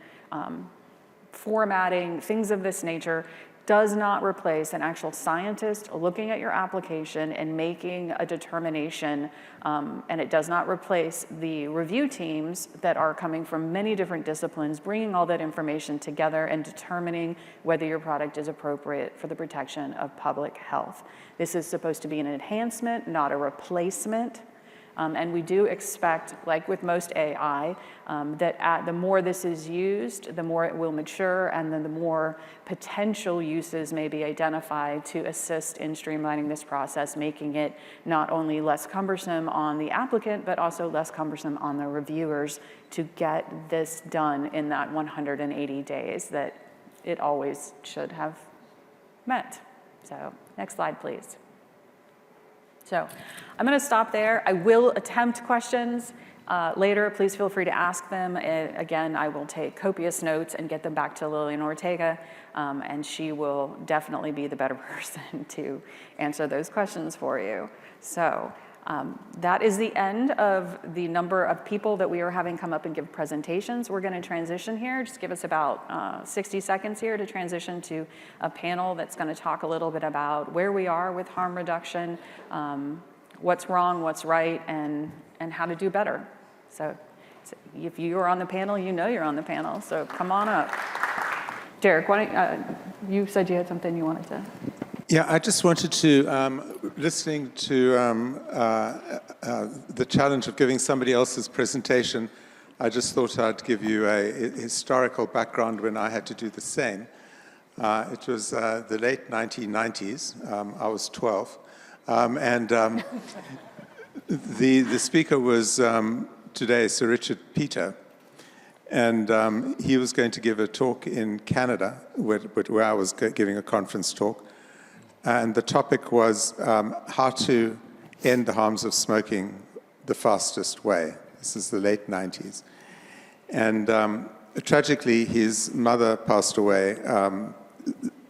formatting, things of this nature. Does not replace an actual scientist looking at your application and making a determination, and it does not replace the review teams that are coming from many different disciplines, bringing all that information together and determining whether your product is appropriate for the protection of public health. This is supposed to be an enhancement, not a replacement. And we do expect, like with most AI, that the more this is used, the more it will mature, and then the more potential uses may be identified to assist in streamlining this process, making it not only less cumbersome on the applicant, but also less cumbersome on the reviewers to get this done in that 180 days that it always should have met. So next slide, please. So I'm going to stop there. I will attempt questions later. Please feel free to ask them. Again, I will take copious notes and get them back to Lillian Ortega, and she will definitely be the better person to answer those questions for you. So that is the end of the number of people that we are having come up and give presentations. We're going to transition here. Just give us about 60 seconds here to transition to a panel that's going to talk a little bit about where we are with harm reduction, what's wrong, what's right, and how to do better. So if you are on the panel, you know you're on the panel, so come on up. Derek, why don't, you said you had something you wanted to... Yeah, I just wanted to, listening to the challenge of giving somebody else's presentation, I just thought I'd give you a historical background when I had to do the same. It was the late 1990s. I was 12. The speaker was today Sir Richard Peter. And he was going to give a talk in Canada, where I was giving a conference talk. And the topic was how to end the harms of smoking the fastest way. This is the late 90s. And tragically, his mother passed away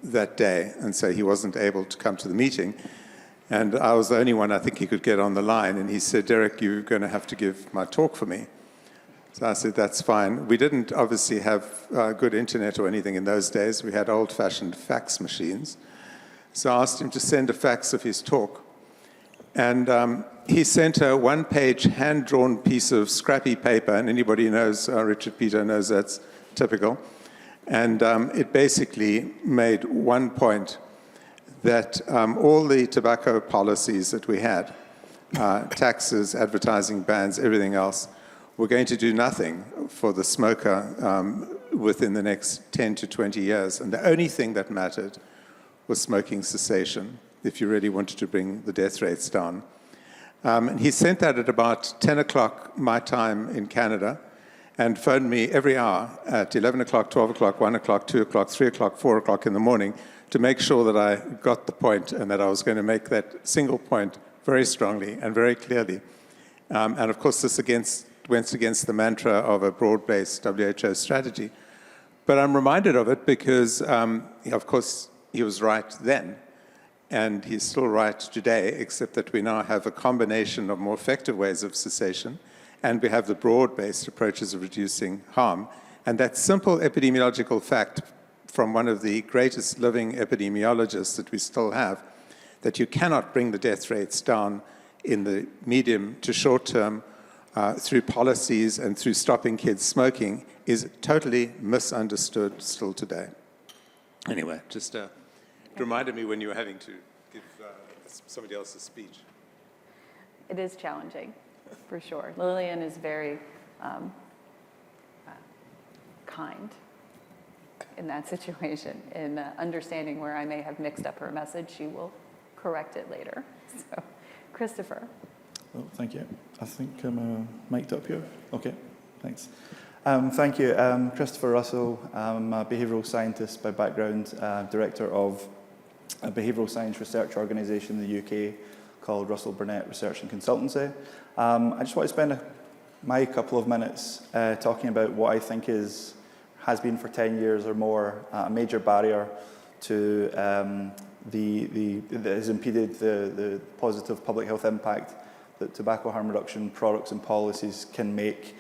that day, and so he wasn't able to come to the meeting. And I was the only one I think he could get on the line. And he said, Derek, you're going to have to give my talk for me. So I said, that's fine. We didn't obviously have good internet or anything in those days. We had old-fashioned fax machines. So I asked him to send a fax of his talk. And he sent a one-page hand-drawn piece of scrappy paper, and anybody who knows Richard Peter knows that's typical. And it basically made one point that all the tobacco policies that we had, taxes, advertising bans, everything else, were going to do nothing for the smoker within the next 10 to 20 years. And the only thing that mattered was smoking cessation, if you really wanted to bring the death rates down. And he sent that at about 10 o'clock my time in Canada, and phoned me every hour at 11 o'clock, 12 o'clock, 1 o'clock, 2 o'clock, 3 o'clock, 4 o'clock in the morning to make sure that I got the point and that I was going to make that single point very strongly and very clearly. And of course, this went against the mantra of a broad-based WHO strategy. But I'm reminded of it because, of course, he was right then, and he's still right today, except that we now have a combination of more effective ways of cessation, and we have the broad-based approaches of reducing harm. And that simple epidemiological fact from one of the greatest living epidemiologists that we still have, that you cannot bring the death rates down in the medium to short term through policies and through stopping kids smoking, is totally misunderstood still today. Anyway, just it reminded me when you were having to give somebody else a speech. It is challenging, for sure. Lillian is very kind in that situation. In understanding where I may have mixed up her message, she will correct it later. So, Christopher. Well, thank you. I think I'm mic'd up here. Okay, thanks. Thank you. Christopher Russell. I'm a behavioural scientist by background, director of a behavioural science research organisation in the UK called Russell Burnett Research and Consultancy. I just want to spend my couple of minutes talking about what I think has been for 10 years or more a major barrier to that has impeded the positive public health impact that tobacco harm reduction products and policies can make.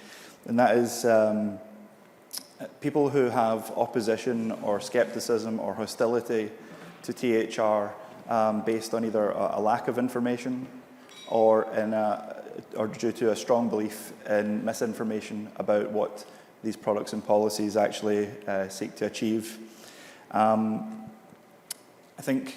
And that is people who have opposition or skepticism or hostility to THR based on either a lack of information or due to a strong belief in misinformation about what these products and policies actually seek to achieve. I think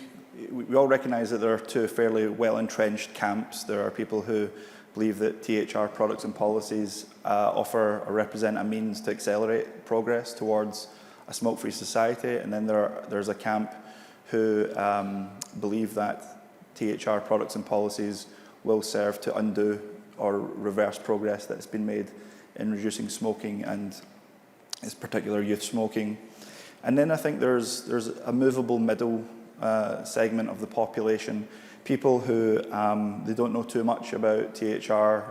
we all recognise that there are two fairly well-entrenched camps. There are people who believe that THR products and policies offer or represent a means to accelerate progress towards a smoke-free society, and then there's a camp who believe that THR products and policies will serve to undo or reverse progress that's been made in reducing smoking, and in particular youth smoking. And then I think there's a movable middle segment of the population, people who they don't know too much about THR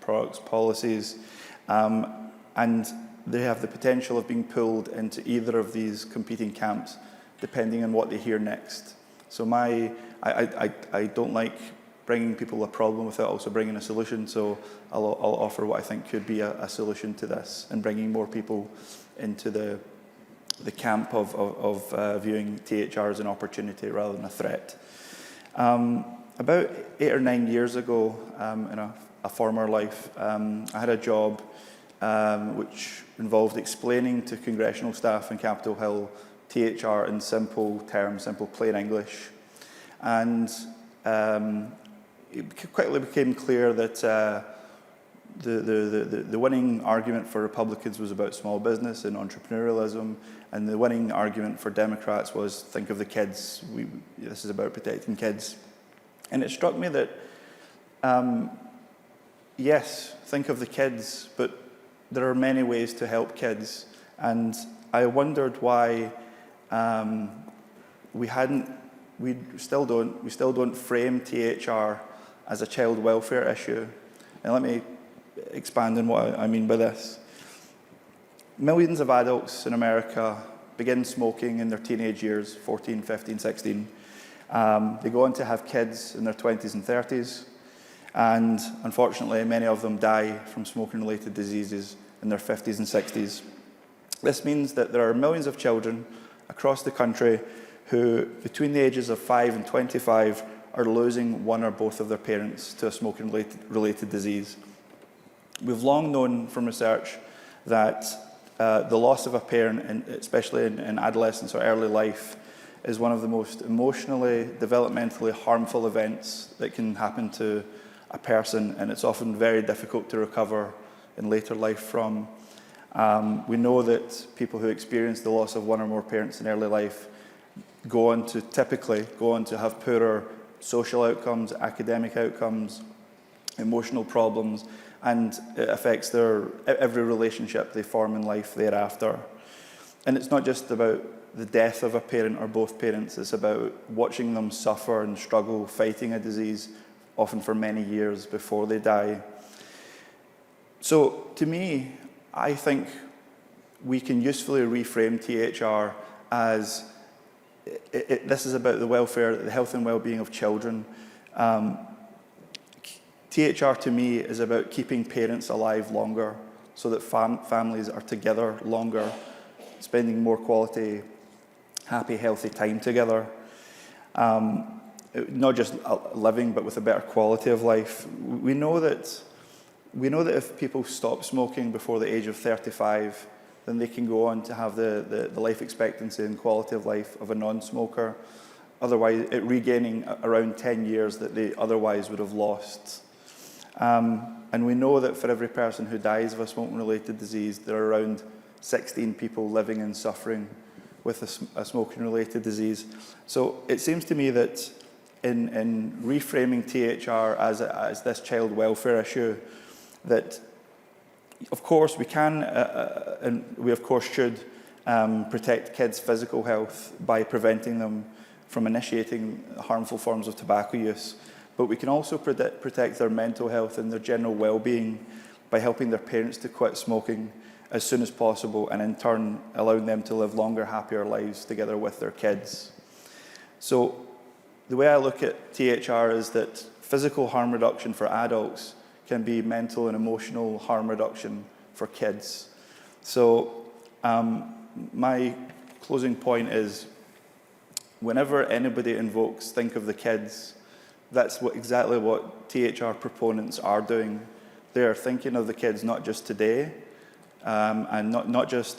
products, policies, and they have the potential of being pulled into either of these competing camps, depending on what they hear next. So I don't like bringing people a problem without also bringing a solution, so I'll offer what I think could be a solution to this, and bringing more people into the camp of viewing THR as an opportunity rather than a threat. About 8 or 9 years ago, in a former life, I had a job which involved explaining to congressional staff in Capitol Hill THR in simple terms, simple plain English. And it quickly became clear that the winning argument for Republicans was about small business and entrepreneurialism, and the winning argument for Democrats was think of the kids. This is about protecting kids. And it struck me that, yes, think of the kids, but there are many ways to help kids. And I wondered why we still don't frame THR as a child welfare issue. And let me expand on what I mean by this. Millions of adults in America begin smoking in their teenage years, 14, 15, 16. They go on to have kids in their 20s and 30s. And unfortunately, many of them die from smoking-related diseases in their 50s and 60s. This means that there are millions of children across the country who, between the ages of 5 and 25, are losing one or both of their parents to a smoking-related disease. We've long known from research that the loss of a parent, especially in adolescence or early life, is one of the most emotionally, developmentally harmful events that can happen to a person, and it's often very difficult to recover in later life from. We know that people who experience the loss of one or more parents in early life typically go on to have poorer social outcomes, academic outcomes, emotional problems, and it affects every relationship they form in life thereafter. And it's not just about the death of a parent or both parents, it's about watching them suffer and struggle fighting a disease, often for many years before they die. So to me, I think we can usefully reframe THR as this is about the welfare, the health and well-being of children. THR to me is about keeping parents alive longer so that families are together longer, spending more quality, happy, healthy time together. Not just living, but with a better quality of life. We know that if people stop smoking before the age of 35, then they can go on to have the life expectancy and quality of life of a non-smoker. Otherwise, regaining around 10 years that they otherwise would have lost. And we know that for every person who dies of a smoking-related disease, there are around 16 people living and suffering with a smoking-related disease. So it seems to me that in reframing THR as this child welfare issue, that of course we can, and we of course should, protect kids' physical health by preventing them from initiating harmful forms of tobacco use. But we can also protect their mental health and their general well-being by helping their parents to quit smoking as soon as possible, and in turn allowing them to live longer, happier lives together with their kids. So the way I look at THR is that physical harm reduction for adults can be mental and emotional harm reduction for kids. So my closing point is, whenever anybody invokes think of the kids, that's exactly what THR proponents are doing. They are thinking of the kids not just today, and not just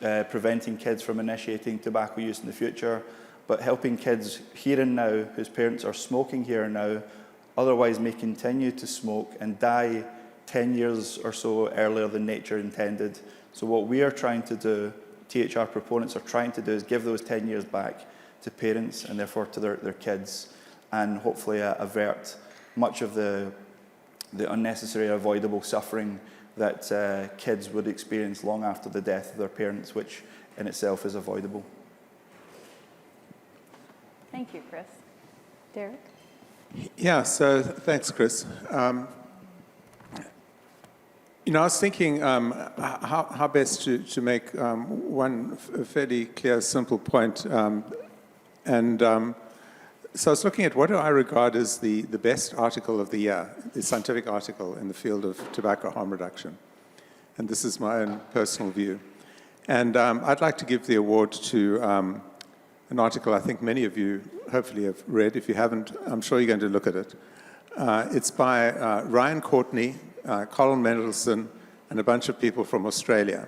preventing kids from initiating tobacco use in the future, but helping kids here and now whose parents are smoking here and now, otherwise may continue to smoke and die 10 years or so earlier than nature intended. So what we are trying to do, THR proponents are trying to do, is give those 10 years back to parents and therefore to their kids, and hopefully avert much of the unnecessary avoidable suffering that kids would experience long after the death of their parents, which in itself is avoidable. Thank you, Chris. Derek? Yeah, so thanks, Chris. I was thinking how best to make one fairly clear, simple point. So I was looking at what do I regard as the best article of the year, the scientific article in the field of tobacco harm reduction. And this is my own personal view. And I'd like to give the award to an article I think many of you hopefully have read. If you haven't, I'm sure you're going to look at it. It's by Ryan Courtney, Colin Mendelsohn, and a bunch of people from Australia.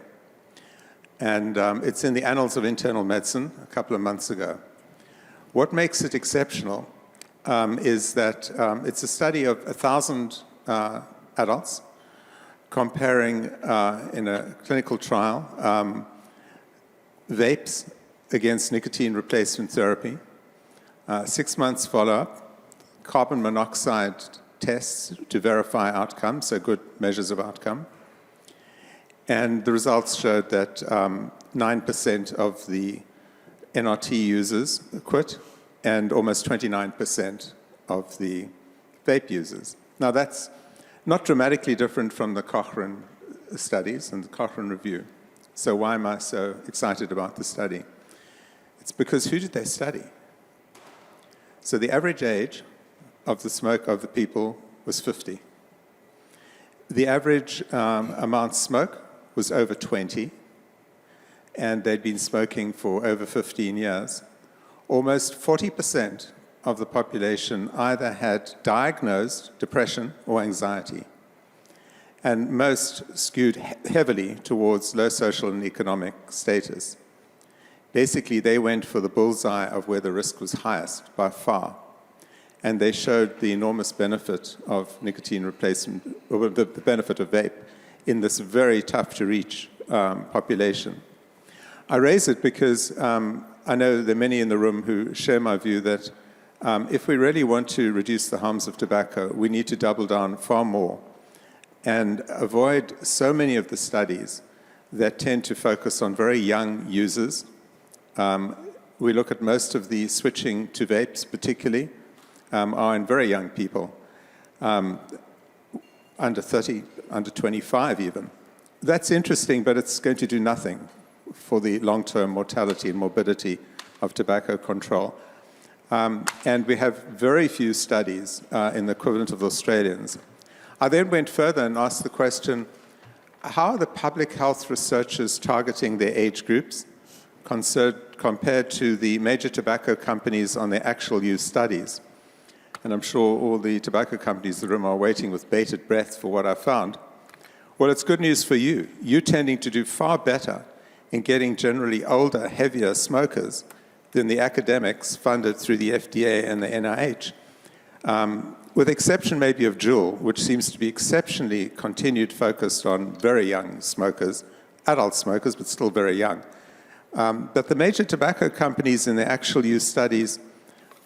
And it's in the Annals of Internal Medicine a couple of months ago. What makes it exceptional is that it's a study of 1,000 adults comparing in a clinical trial vapes against nicotine replacement therapy, 6 months follow-up, carbon monoxide tests to verify outcomes, so good measures of outcome. And the results showed that 9% of the NRT users quit, and almost 29% of the vape users. Now that's not dramatically different from the Cochrane studies and the Cochrane review. So why am I so excited about the study? It's because who did they study? So the average age of the people was 50. The average amount smoked was over 20. And they'd been smoking for over 15 years. Almost 40% of the population either had diagnosed depression or anxiety, and most skewed heavily towards low social and economic status. Basically, they went for the bullseye of where the risk was highest by far, and they showed the enormous benefit of nicotine replacement, or the benefit of vape in this very tough-to-reach population. I raise it because I know there are many in the room who share my view that if we really want to reduce the harms of tobacco, we need to double down far more and avoid so many of the studies that tend to focus on very young users. We look at most of the switching to vapes particularly are in very young people, under 30, under 25 even. that's interesting, but it's going to do nothing for the long-term mortality and morbidity of tobacco control. And we have very few studies in the equivalent of the Australians. I then went further and asked the question, how are the public health researchers targeting their age groups compared to the major tobacco companies on their actual use studies? And I'm sure all the tobacco companies in the room are waiting with bated breath for what I found. Well, it's good news for you. You're tending to do far better in getting generally older, heavier smokers than the academics funded through the FDA and the NIH. With exception maybe of Juul, which seems to be exceptionally continued focused on very young smokers, adult smokers, but still very young. But the major tobacco companies in their actual use studies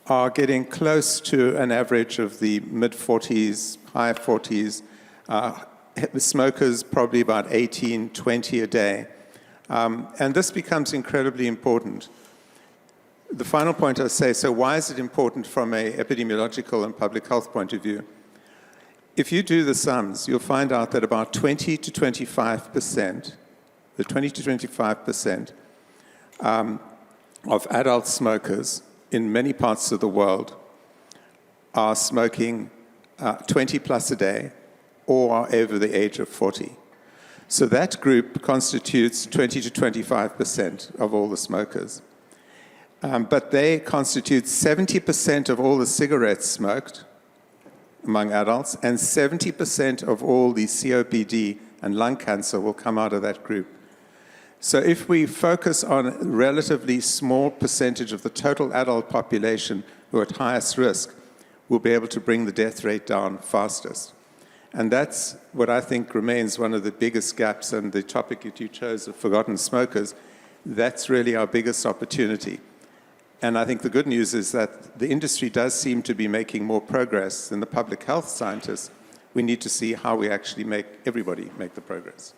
are getting close to an average of the mid-40s, high 40s, smokers probably about 18, 20 a day. And this becomes incredibly important. The final point I say, so why is it important from an epidemiological and public health point of view? If you do the sums, you'll find out that about 20 to 25%, the 20 to 25% of adult smokers in many parts of the world are smoking 20 plus a day or are over the age of 40. So that group constitutes 20 to 25% of all the smokers. But they constitute 70% of all the cigarettes smoked among adults, and 70% of all the COPD and lung cancer will come out of that group. So if we focus on a relatively small percentage of the total adult population who are at highest risk, we'll be able to bring the death rate down fastest. And that's what I think remains one of the biggest gaps, and the topic that you chose of forgotten smokers, that's really our biggest opportunity. And I think the good news is that the industry does seem to be making more progress than the public health scientists. We need to see how we actually make everybody make the progress.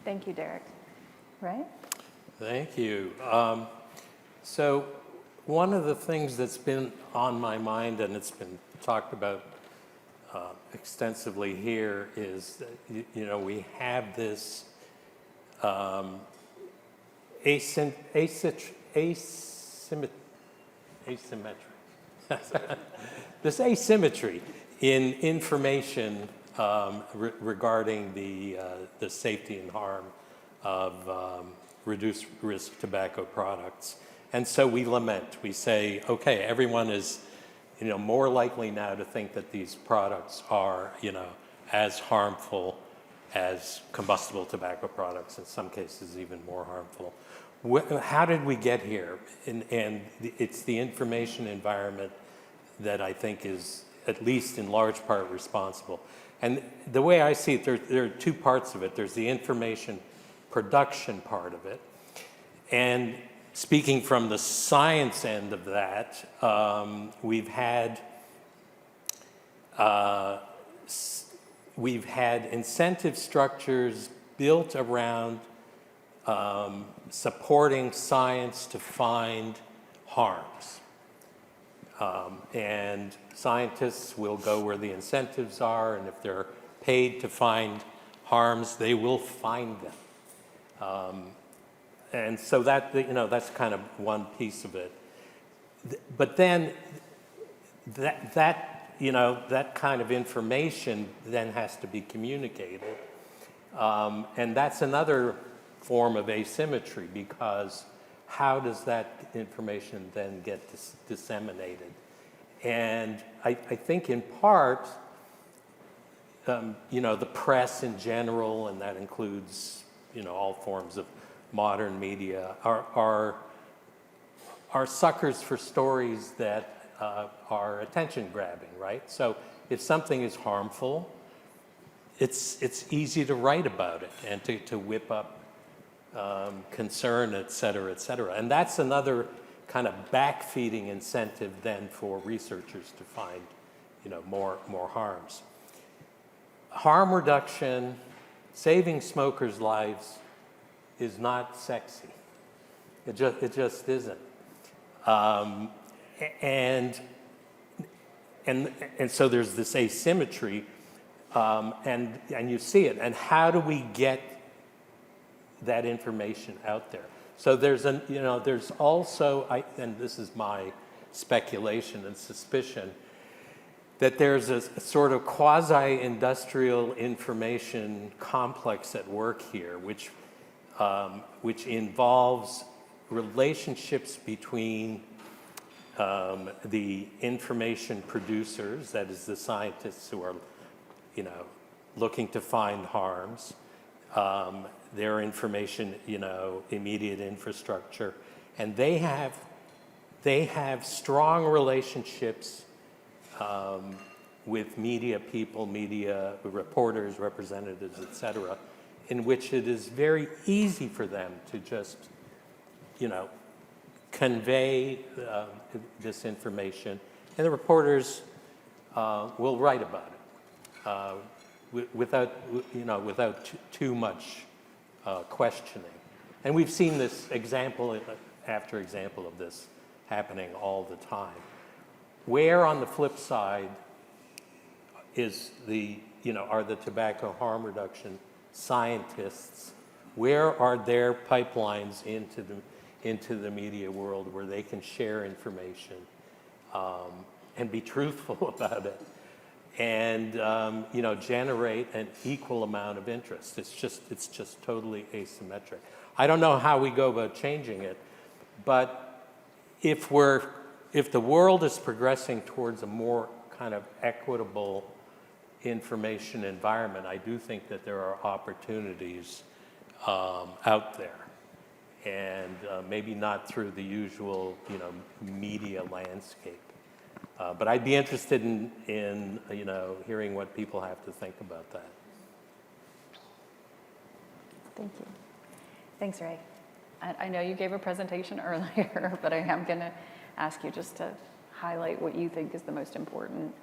Thank you, Derek. Ray? Thank you. So one of the things that's been on my mind, and it's been talked about extensively here, is that, we have this this asymmetry in information regarding the safety and harm of reduced risk tobacco products. And so we lament. We say, okay, everyone is more likely now to think that these products are as harmful as combustible tobacco products, in some cases even more harmful. How did we get here? And it's the information environment that I think is at least in large part responsible. And the way I see it, there are two parts of it. There's the information production part of it. And speaking from the science end of that, we've had incentive structures built around supporting science to find harms. And scientists will go where the incentives are, and if they're paid to find harms, they will find them. And so that, that's kind of one piece of it. But then that kind of information then has to be communicated. And that's another form of asymmetry, because how does that information then get disseminated? And I think in part, the press in general, and that includes, all forms of modern media, are suckers for stories that are attention grabbing, right? So if something is harmful, it's easy to write about it and to whip up concern, et cetera, et cetera. And that's another kind of backfeeding incentive then for researchers to find, more harms. Harm reduction, saving smokers' lives is not sexy. It just isn't. And so there's this asymmetry And you see it. And how do we get that information out there? So there's also, and this is my speculation and suspicion, that there's a sort of quasi-industrial information complex at work here, which involves relationships between the information producers, that is the scientists who are, looking to find harms, their information, immediate infrastructure, and they have strong relationships with media people, media reporters, representatives, et cetera, in which it is very easy for them to just, convey this information, and the reporters will write about it without too much questioning. And we've seen this example after example of this happening all the time. Where on the flip side is are the tobacco harm reduction scientists? Where are their pipelines into the media world where they can share information and be truthful about it and generate an equal amount of interest? It's just totally asymmetric. I don't know how we go about changing it, but if the world is progressing towards a more kind of equitable information environment, I do think that there are opportunities out there, and maybe not through the usual media landscape. But I'd be interested in hearing what people have to think about that. Thank you. Thanks, Ray. I know you gave a presentation earlier, but I am going to ask you just to highlight what you think is the most important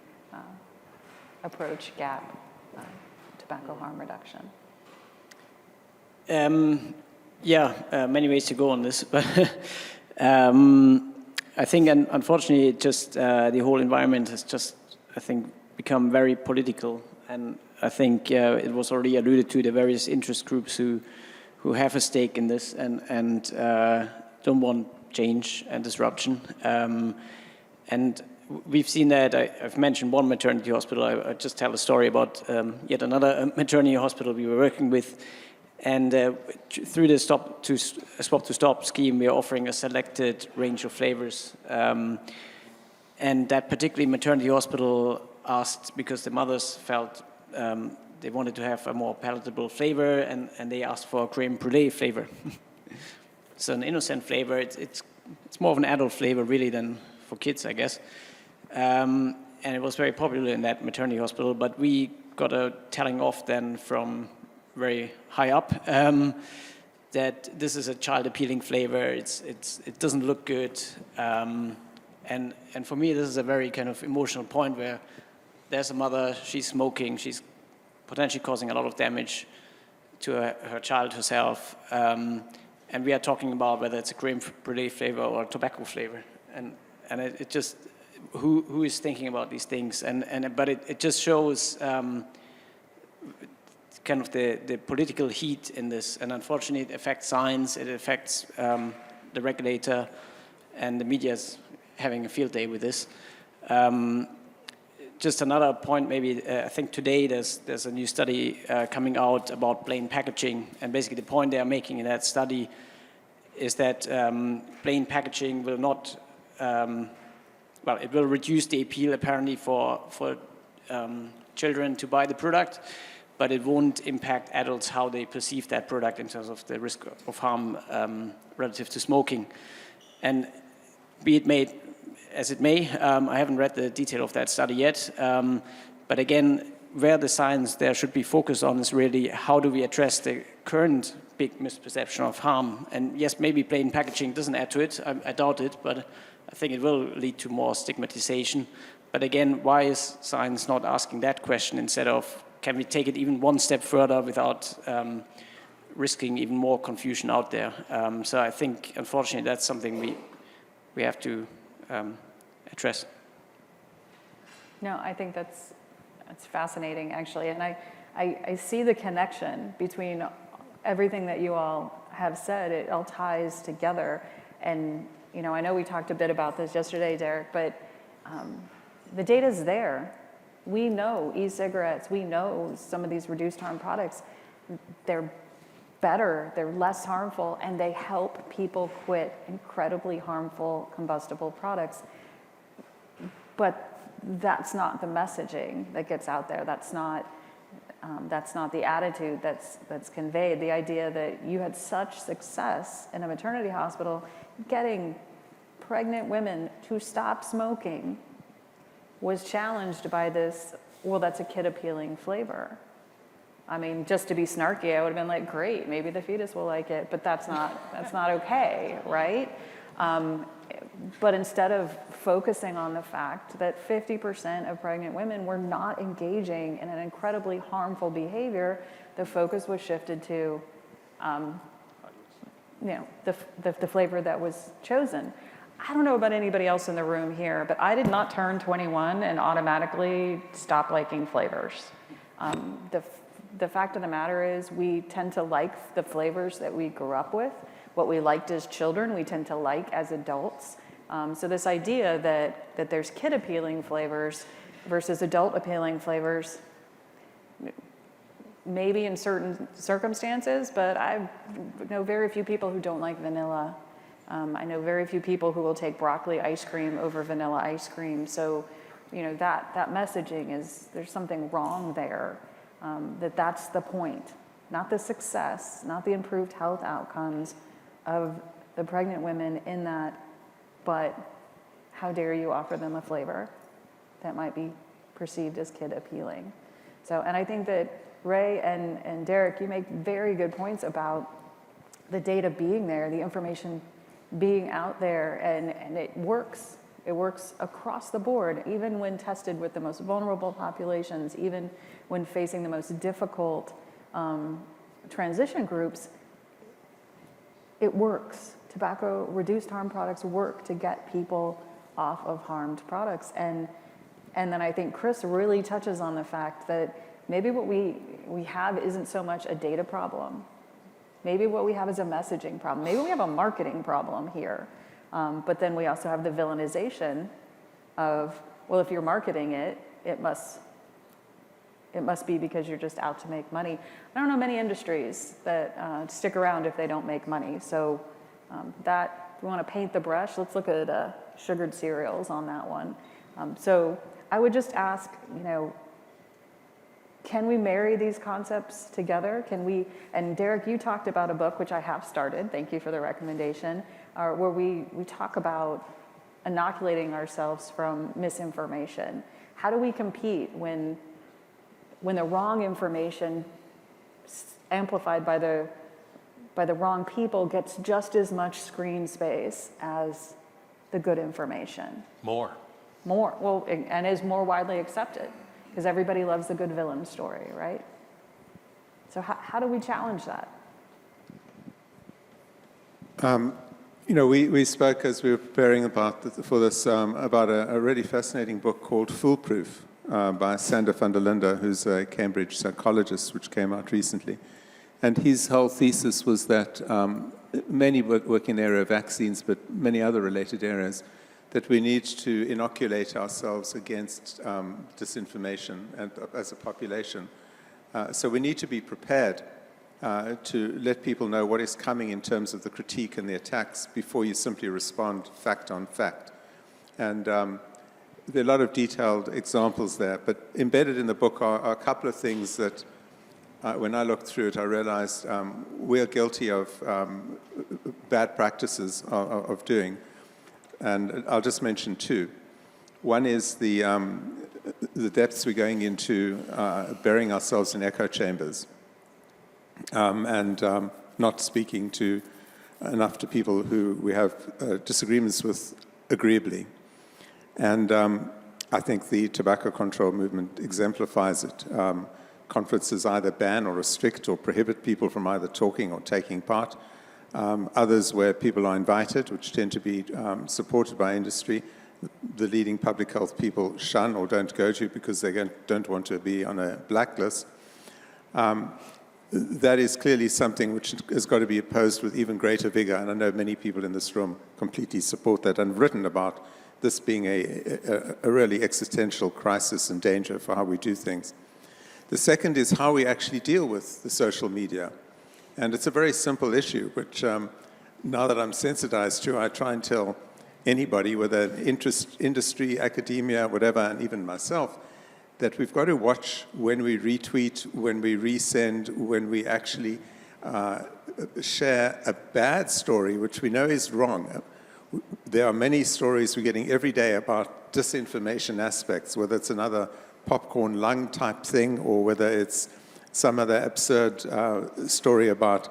approach, gap, tobacco harm reduction. Many ways to go on this, but I think, unfortunately, just the whole environment has just, become very political, and I think it was already alluded to the various interest groups who have a stake in this and don't want change and disruption. And we've seen that. I've mentioned one maternity hospital. I just tell a story about yet another maternity hospital we were working with. And through the Swap to Stop scheme, we are offering a selected range of flavors. And that particularly maternity hospital asked, because the mothers felt they wanted to have a more palatable flavor, and they asked for a creme brulee flavor. So an innocent flavor. It's more of an adult flavor really than for kids, I guess. And it was very popular in that maternity hospital. But we got a telling off then from very high up that this is a child-appealing flavor. It doesn't look good. And for me, this is a very kind of emotional point where there's a mother, she's smoking, she's potentially causing a lot of damage to her child herself. And we are talking about whether it's a creme brulee flavor or a tobacco flavor. And it just, who is thinking about these things? But it just shows kind of the political heat in this. And unfortunately, it affects science, it affects the regulator, and the media's having a field day with this. Just another point, maybe, I think today there's a new study coming out about plain packaging, and basically the point they are making in that study is that plain packaging will not, it will reduce the appeal apparently for children to buy the product, but it won't impact adults how they perceive that product in terms of the risk of harm relative to smoking. And be it made as it may, I haven't read the detail of that study yet, but again, where the science there should be focused on is really how do we address the current big misperception of harm. And yes, maybe plain packaging doesn't add to it, I doubt it, but I think it will lead to more stigmatization. But again, why is science not asking that question instead of, can we take it even one step further without risking even more confusion out there? So I think, unfortunately, that's something we have to address. No, I think that's It's fascinating, actually. And I see the connection between everything that you all have said. It all ties together. And, you know, I know we talked a bit about this yesterday, Derek, but the data's there. We know e-cigarettes, we know some of these reduced harm products, they're better, they're less harmful, and they help people quit incredibly harmful combustible products. But that's not the messaging that gets out there. That's not the attitude that's conveyed. The idea that you had such success in a maternity hospital getting pregnant women to stop smoking was challenged by this, well, that's a kid-appealing flavor. I mean, just to be snarky, I would have been like, great, maybe the fetus will like it, but that's not okay, right? But instead of focusing on the fact that 50% of pregnant women were not engaging in an incredibly harmful behavior, the focus was shifted to, the flavor that was chosen. I don't know about anybody else in the room here, but I did not turn 21 and automatically stop liking flavors. The fact of the matter is we tend to like the flavors that we grew up with. What we liked as children, we tend to like as adults. So this idea that there's kid-appealing flavors versus adult-appealing flavors, maybe in certain circumstances, but I know very few people who don't like vanilla. I know very few people who will take broccoli ice cream over vanilla ice cream. So, you know, that messaging is, there's something wrong there. That's the point, not the success, not the improved health outcomes of the pregnant women in that, but how dare you offer them a flavor that might be perceived as kid appealing. So, and I think that Ray and Derek, you make very good points about the data being there, the information being out there, and it works. It works across the board, even when tested with the most vulnerable populations, even when facing the most difficult transition groups, it works. Tobacco reduced harm products work to get people off of harmed products. And then I think Chris really touches on the fact that maybe what we have isn't so much a data problem. Maybe what we have is a messaging problem. Maybe we have a marketing problem here. But then we also have the villainization of, well, if you're marketing it, it must be because you're just out to make money. I don't know many industries that stick around if they don't make money. So that, if we want to paint the brush, let's look at sugared cereals on that one. So I would just ask, you know, can we marry these concepts together? Can we, and Derek, you talked about a book, which I have started, thank you for the recommendation, where we talk about inoculating ourselves from misinformation. How do we compete when the wrong information amplified by the wrong people gets just as much screen space as the good information? More, well, and is more widely accepted. Because everybody loves the good villain story, right? So how do we challenge that? You know, we spoke as we were preparing for this about a really fascinating book called Foolproof by Sander van der Linde, who's a Cambridge psychologist, which came out recently. And his whole thesis was that many work in the area of vaccines, but many other related areas, that we need to inoculate ourselves against disinformation and as a population. So we need to be prepared to let people know what is coming in terms of the critique and the attacks before you simply respond fact on fact. And there are a lot of detailed examples there, but embedded in the book are a couple of things that when I looked through it, I realized we're guilty of bad practices of doing. And I'll just mention two. One is the depths we're going into burying ourselves in echo chambers and not speaking enough to people who we have disagreements with agreeably. And I think the tobacco control movement exemplifies it. Conferences either ban or restrict or prohibit people from either talking or taking part. Others where people are invited, which tend to be supported by industry, the leading public health people shun or don't go to because they don't want to be on a blacklist. That is clearly something which has got to be opposed with even greater vigor, and I know many people in this room completely support that and have written about this being a really existential crisis and danger for how we do things. The second is how we actually deal with the social media. And it's a very simple issue, which now that I'm sensitized to, I try and tell anybody, whether industry, academia, whatever, and even myself, that we've got to watch when we retweet, when we resend, when we actually share a bad story, which we know is wrong. There are many stories we're getting every day about disinformation aspects, whether it's another popcorn lung type thing or whether it's some other absurd story about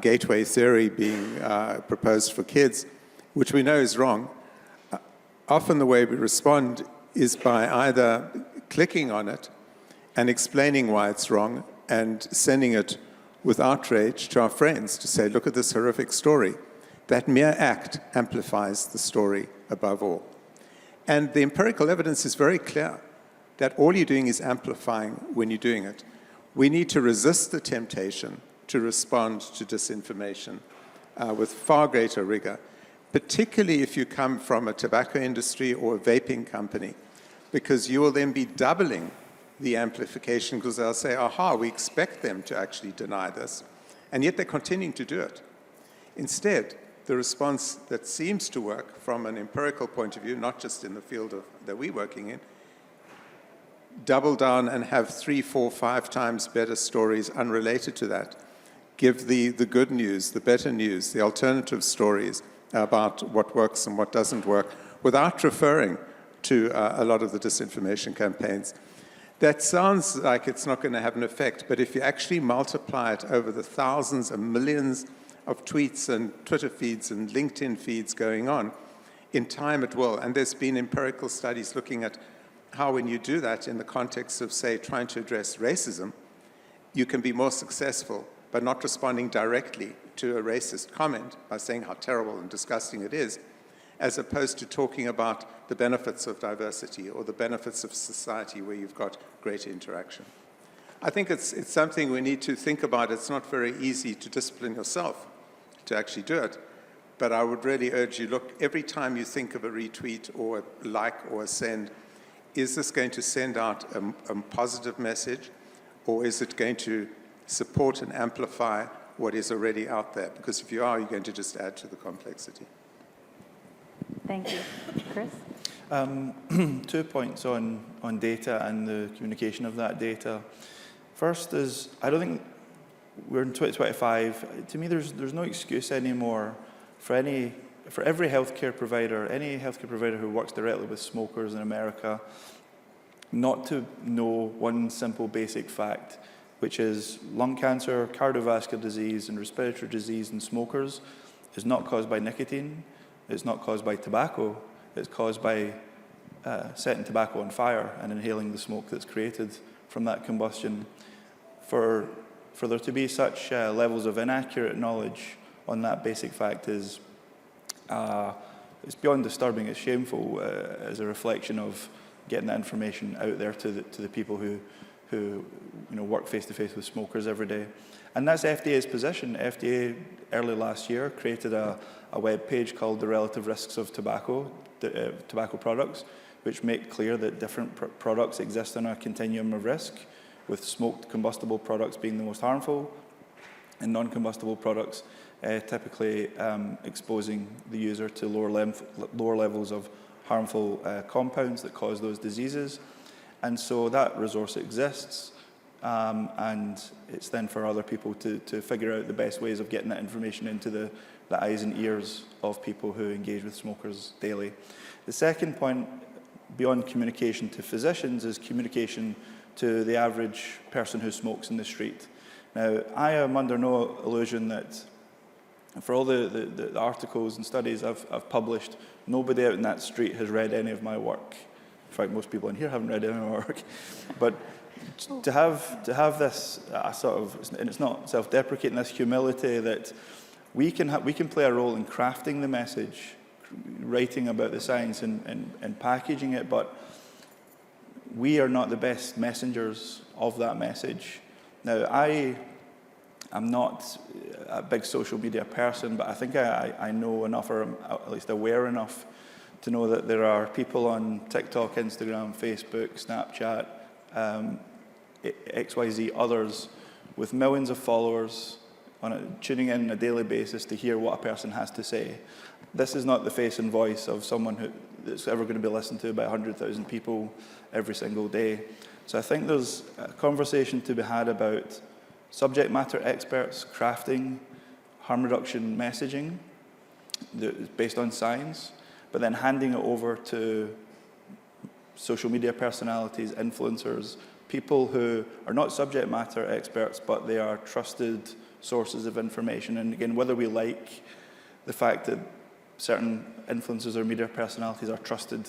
gateway theory being proposed for kids, which we know is wrong. Often the way we respond is by either clicking on it and explaining why it's wrong and sending it with outrage to our friends to say, look at this horrific story. That mere act amplifies the story above all. And the empirical evidence is very clear that all you're doing is amplifying when you're doing it. We need to resist the temptation to respond to disinformation with far greater rigor, particularly if you come from a tobacco industry or a vaping company, because you will then be doubling the amplification because they'll say, aha, we expect them to actually deny this, and yet they're continuing to do it. Instead, the response that seems to work from an empirical point of view, not just in the field that we're working in, double down and have 3, 4, 5 times better stories unrelated to that. Give the good news, the better news, the alternative stories about what works and what doesn't work without referring to a lot of the disinformation campaigns. That sounds like it's not going to have an effect, but if you actually multiply it over the thousands and millions of tweets and Twitter feeds and LinkedIn feeds going on, in time it will. And there's been empirical studies looking at how when you do that in the context of, say, trying to address racism, you can be more successful by not responding directly to a racist comment by saying how terrible and disgusting it is, as opposed to talking about the benefits of diversity or the benefits of society where you've got greater interaction. I think it's something we need to think about. It's not very easy to discipline yourself to actually do it, but I would really urge you, look, every time you think of a retweet or a like or a send, is this going to send out a positive message, or is it going to support and amplify what is already out there? Because if you are, you're going to just add to the complexity. Thank you. Chris? 2 points on data and the communication of that data. First is, I don't think we're in 2025. To me, there's no excuse anymore for every healthcare provider, any healthcare provider who works directly with smokers in America, not to know one simple basic fact, which is lung cancer, cardiovascular disease, and respiratory disease in smokers is not caused by nicotine, it's not caused by tobacco, it's caused by setting tobacco on fire and inhaling the smoke that's created from that combustion. For there to be such levels of inaccurate knowledge on that basic fact is it's beyond disturbing. It's shameful as a reflection of getting that information out there to the people who work face to face with smokers every day. And that's FDA's position. FDA early last year created a web page called The Relative Risks of Tobacco Products, which make clear that different products exist on a continuum of risk, with smoked combustible products being the most harmful, and non-combustible products typically exposing the user to lower levels of harmful compounds that cause those diseases. And so that resource exists, and it's then for other people to figure out the best ways of getting that information into the eyes and ears of people who engage with smokers daily. The second point, beyond communication to physicians, is communication to the average person who smokes in the street. Now, I am under no illusion that for all the articles and studies I've published, nobody out in that street has read any of my work. In fact, most people in here haven't read any of my work. But to have this sort of, and it's not self-deprecating, this humility that we can play a role in crafting the message, writing about the science and packaging it, but we are not the best messengers of that message. Now, I'm not a big social media person, but I think I know enough, or I'm at least aware enough, to know that there are people on TikTok, Instagram, Facebook, Snapchat, XYZ, others, with millions of followers tuning in on a daily basis to hear what a person has to say. This is not the face and voice of someone that's ever going to be listened to by 100,000 people every single day. So I think there's a conversation to be had about subject matter experts crafting harm reduction messaging based on science, but then handing it over to social media personalities, influencers, people who are not subject matter experts, but they are trusted sources of information. And again, whether we like the fact that certain influencers or media personalities are trusted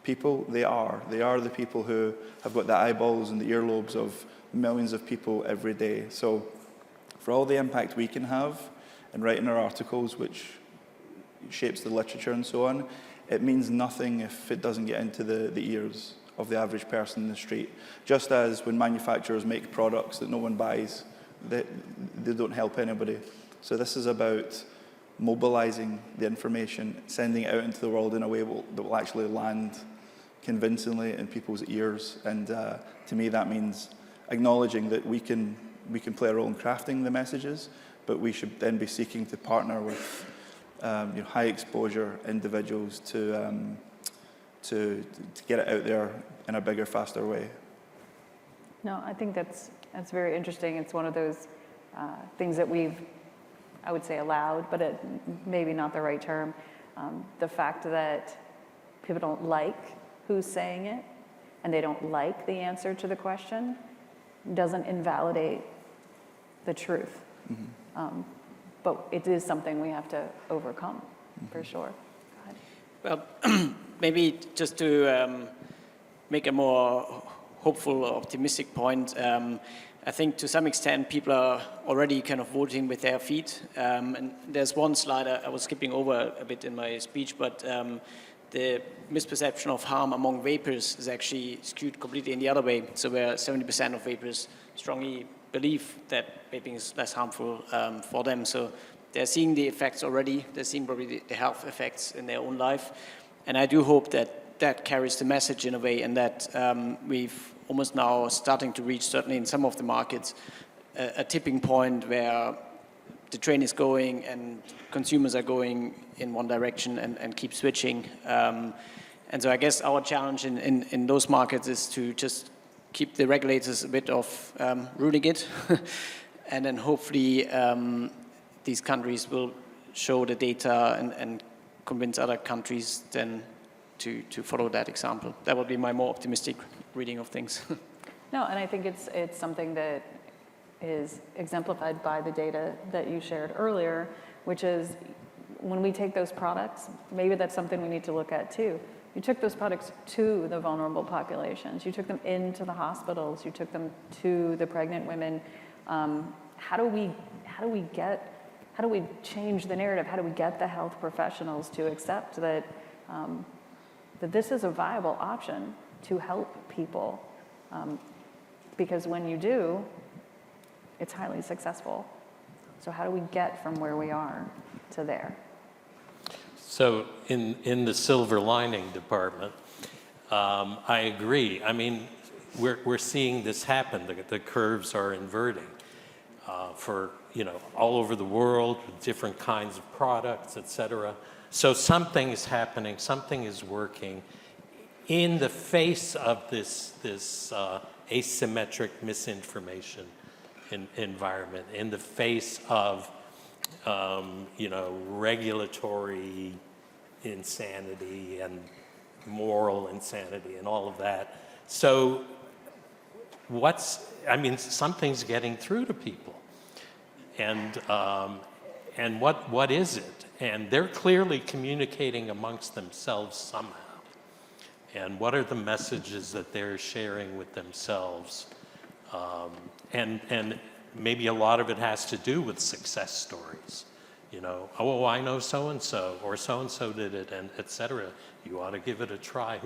people, they are. They are the people who have got the eyeballs and the earlobes of millions of people every day. So for all the impact we can have in writing our articles, which shapes the literature and so on, it means nothing if it doesn't get into the ears of the average person in the street. Just as when manufacturers make products that no one buys, they don't help anybody. So this is about mobilizing the information, sending it out into the world in a way that will actually land convincingly in people's ears. And to me, that means acknowledging that we can play a role in crafting the messages, but we should then be seeking to partner with high exposure individuals to get it out there in a bigger, faster way. No, I think that's very interesting. It's one of those things that we've, I would say, allowed, but it maybe not the right term. The fact that people don't like who's saying it, and they don't like the answer to the question, doesn't invalidate the truth. Mm-hmm. But it is something we have to overcome, for sure. Go ahead. Well, maybe just to make a more hopeful or optimistic point, I think to some extent people are already kind of voting with their feet. And there's one slide I was skipping over a bit in my speech, but the misperception of harm among vapers is actually skewed completely in the other way. So where 70% of vapers strongly believe that vaping is less harmful for them. So they're seeing the effects already. They're seeing probably the health effects in their own life. And I do hope that that carries the message in a way, and that we've almost now starting to reach, certainly in some of the markets, a tipping point where the train is going and consumers are going in one direction and keep switching. And so I guess our challenge in those markets is to just keep the regulators a bit of ruling it. And then hopefully these countries will show the data and convince other countries then to follow that example. That would be my more optimistic reading of things. No, and I think it's something that is exemplified by the data that you shared earlier, which is when we take those products, maybe that's something we need to look at too. You took those products to the vulnerable populations. You took them into the hospitals. You took them to the pregnant women. How do we change the narrative? How do we get the health professionals to accept that that this is a viable option to help people? Because when you do, it's highly successful. So how do we get from where we are to there? So in the silver lining department, I agree. I mean, we're seeing this happen. The curves are inverting for all over the world with different kinds of products, et cetera. So something is happening. Something is working in the face of this asymmetric misinformation environment, in the face of regulatory insanity and moral insanity and all of that. So something's getting through to people. And what is it? And they're clearly communicating amongst themselves somehow. And what are the messages that they're sharing with themselves? And maybe a lot of it has to do with success stories. You know, oh, I know so-and-so, or so-and-so did it, and et cetera. You ought to give it a try.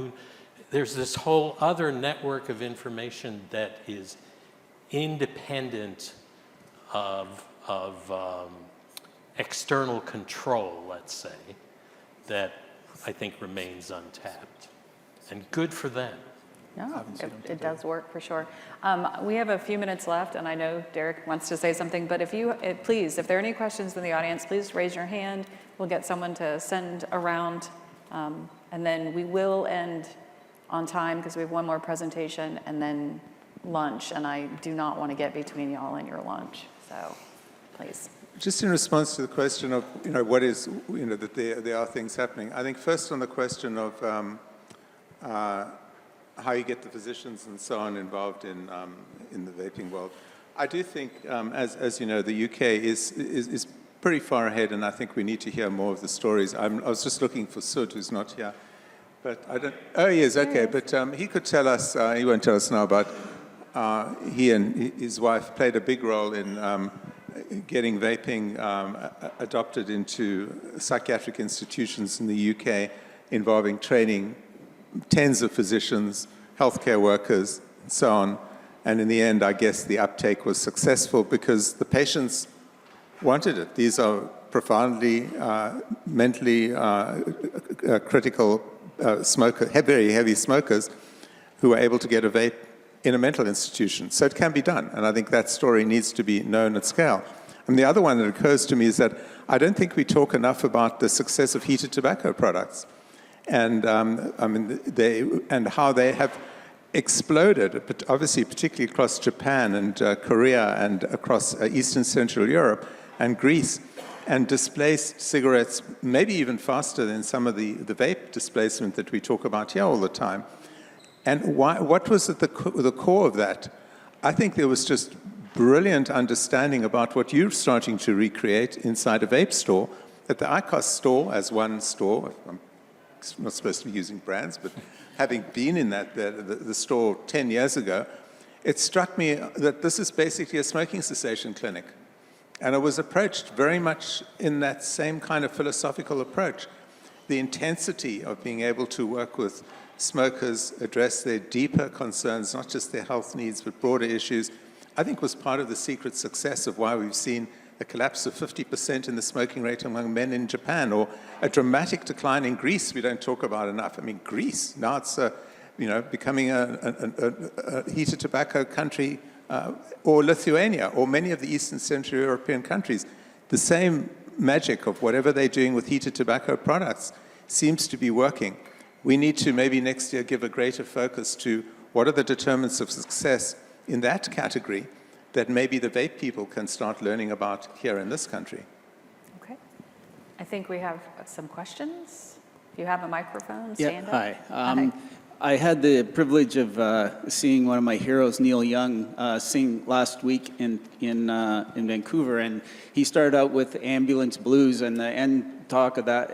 There's this whole other network of information that is independent of external control, let's say, that I think remains untapped. And good for them. No, it does work for sure. We have a few minutes left, and I know Derek wants to say something, but please, if there are any questions in the audience, please raise your hand. We'll get someone to send around, and then we will end on time because we have one more presentation and then lunch, and I do not want to get between y'all and your lunch, so please. Just in response to the question of, what is, that there are things happening. I think first on the question of how you get the physicians and so on involved in the vaping world. I do think, as you know, the UK is pretty far ahead, and I think we need to hear more of the stories. I was just looking for Sud, who's not here, but I don't. Oh, he is, okay. But he could tell us. He won't tell us now, but he and his wife played a big role in getting vaping adopted into psychiatric institutions in the UK, involving training tens of physicians, healthcare workers, and so on. And in the end, I guess the uptake was successful because the patients wanted it. These are profoundly mentally critical smokers, very heavy smokers, who are able to get a vape in a mental institution. So it can be done. And I think that story needs to be known at scale. And the other one that occurs to me is that I don't think we talk enough about the success of heated tobacco products. And and how they have exploded, but obviously particularly across Japan and Korea and across Eastern Central Europe and Greece, and displaced cigarettes maybe even faster than some of the vape displacement that we talk about here all the time. And what was at the core of that? I think there was just brilliant understanding about what you're starting to recreate inside a vape store, at the ICOS store as one store. I'm not supposed to be using brands, but having been in the store 10 years ago, it struck me that this is basically a smoking cessation clinic. And it was approached very much in that same kind of philosophical approach. The intensity of being able to work with smokers, address their deeper concerns, not just their health needs, but broader issues, I think was part of the secret success of why we've seen a collapse of 50% in the smoking rate among men in Japan, or a dramatic decline in Greece we don't talk about enough. I mean, Greece, now it's becoming a heated tobacco country, or Lithuania, or many of the Eastern Central European countries. The same magic of whatever they're doing with heated tobacco products seems to be working. We need to maybe next year give a greater focus to what are the determinants of success in that category that maybe the vape people can start learning about here in this country. Okay. I think we have some questions. If you have a microphone, stand up. Hi. Hi. I had the privilege of seeing one of my heroes, Neil Young, sing last week in Vancouver, and he started out with Ambulance Blues, and the end talk of that,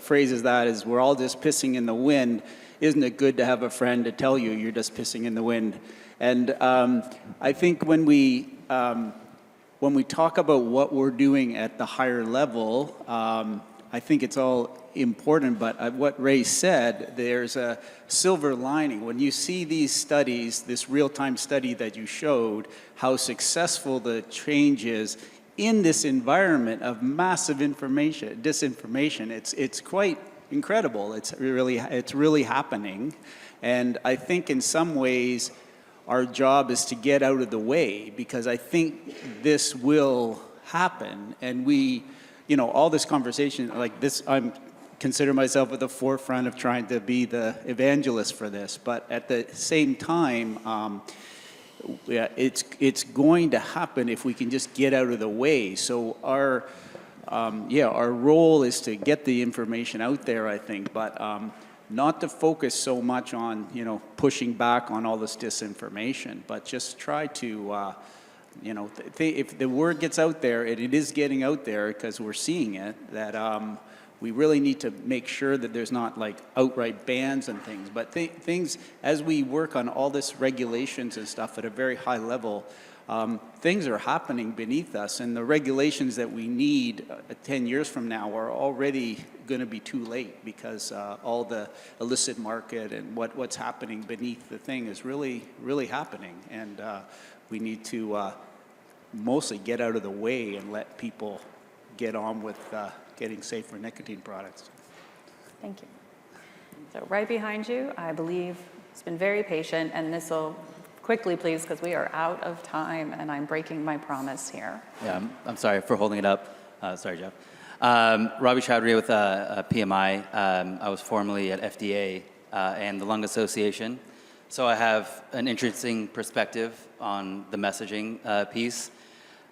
phrases that is, we're all just pissing in the wind. Isn't it good to have a friend to tell you you're just pissing in the wind? And I think when we talk about what we're doing at the higher level, I think it's all important, but what Ray said, there's a silver lining. When you see these studies, this real-time study that you showed, how successful the change is in this environment of massive disinformation, it's quite incredible. It's really happening. And I think in some ways, our job is to get out of the way, because I think this will happen. And all this conversation like this, I'm consider myself at the forefront of trying to be the evangelist for this. But at the same time, it's going to happen if we can just get out of the way. So our role is to get the information out there, I think, but not to focus so much on, pushing back on all this disinformation, but just try to, if the word gets out there, and it is getting out there because we're seeing it, that we really need to make sure that there's not like outright bans and things, but things, as we work on all this regulations and stuff at a very high level, Things are happening beneath us, and the regulations that we need 10 years from now are already going to be too late, because all the illicit market and what's happening beneath the thing is really, really happening. And we need to mostly get out of the way and let people get on with getting safer nicotine products. Thank you. So right behind you, I believe, it's been very patient, and this will quickly, please, because we are out of time, and I'm breaking my promise here. Yeah, I'm sorry for holding it up. Sorry, Jeff. Robbie Chowdhury with PMI. I was formerly at FDA and the Lung Association. So I have an interesting perspective on the messaging piece.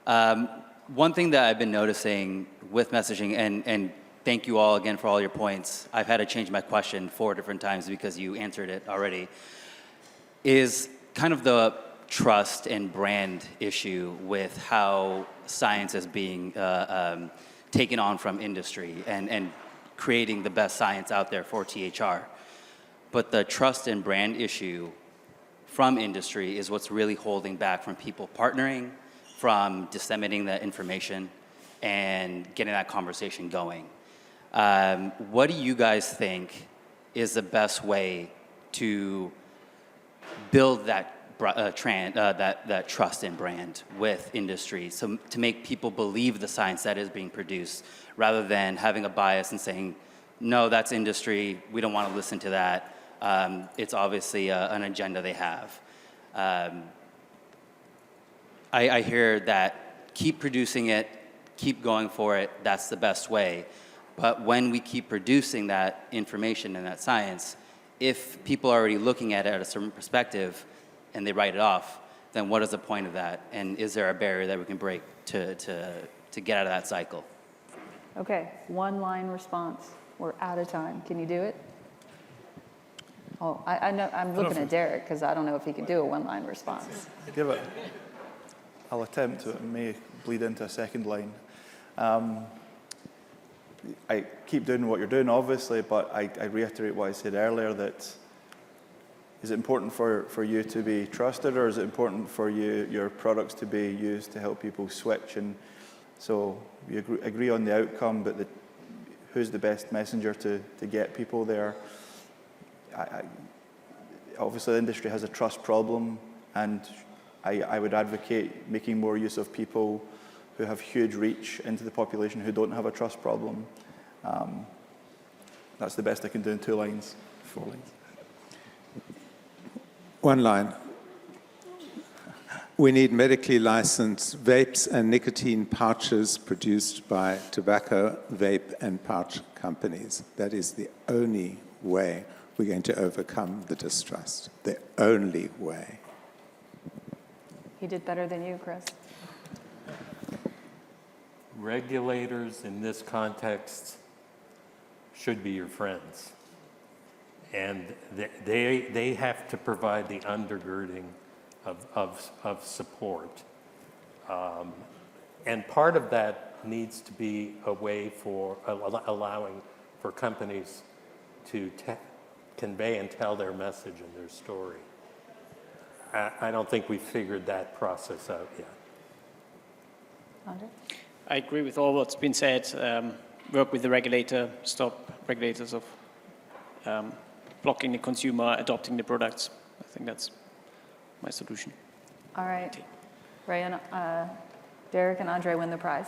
One thing that I've been noticing with messaging, and thank you all again for all your points. I've had to change my question 4 different times because you answered it already, is kind of the trust and brand issue with how science is being taken on from industry and creating the best science out there for THR. But the trust and brand issue from industry is what's really holding back from people partnering, from disseminating that information and getting that conversation going. What do you guys think is the best way to build that that trust and brand with industry, so to make people believe the science that is being produced, rather than having a bias and saying, no, that's industry, we don't want to listen to that. It's obviously an agenda they have. I hear that keep producing it, keep going for it, that's the best way. But when we keep producing that information and that science, if people are already looking at it at a certain perspective and they write it off, then what is the point of that? And is there a barrier that we can break to get out of that cycle? Okay, one-line response. We're out of time. Can you do it? Oh, I know. I'm looking at Derek because I don't know if he can do a one-line response. Give it. I'll attempt to. It may bleed into a second line. I keep doing what you're doing, obviously, but I reiterate what I said earlier, that is it important for you to be trusted, or is it important for your products to be used to help people switch? And so we agree on the outcome, but who's the best messenger to get people there? Obviously, the industry has a trust problem, and I would advocate making more use of people who have huge reach into the population who don't have a trust problem. That's the best I can do in 2 lines, 4 lines. 1 line. We need medically licensed vapes and nicotine pouches produced by tobacco, vape, and pouch companies. That is the only way we're going to overcome the distrust. The only way. He did better than you, Chris. Regulators in this context should be your friends. And they have to provide the undergirding of support. And part of that needs to be a way for allowing for companies to convey and tell their message and their story. I don't think we've figured that process out yet. Andrej? I agree with all what's been said. Work with the regulator, stop regulators of blocking the consumer, adopting the products. I think that's my solution. All right. Ray and Derek and Andrej win the prize.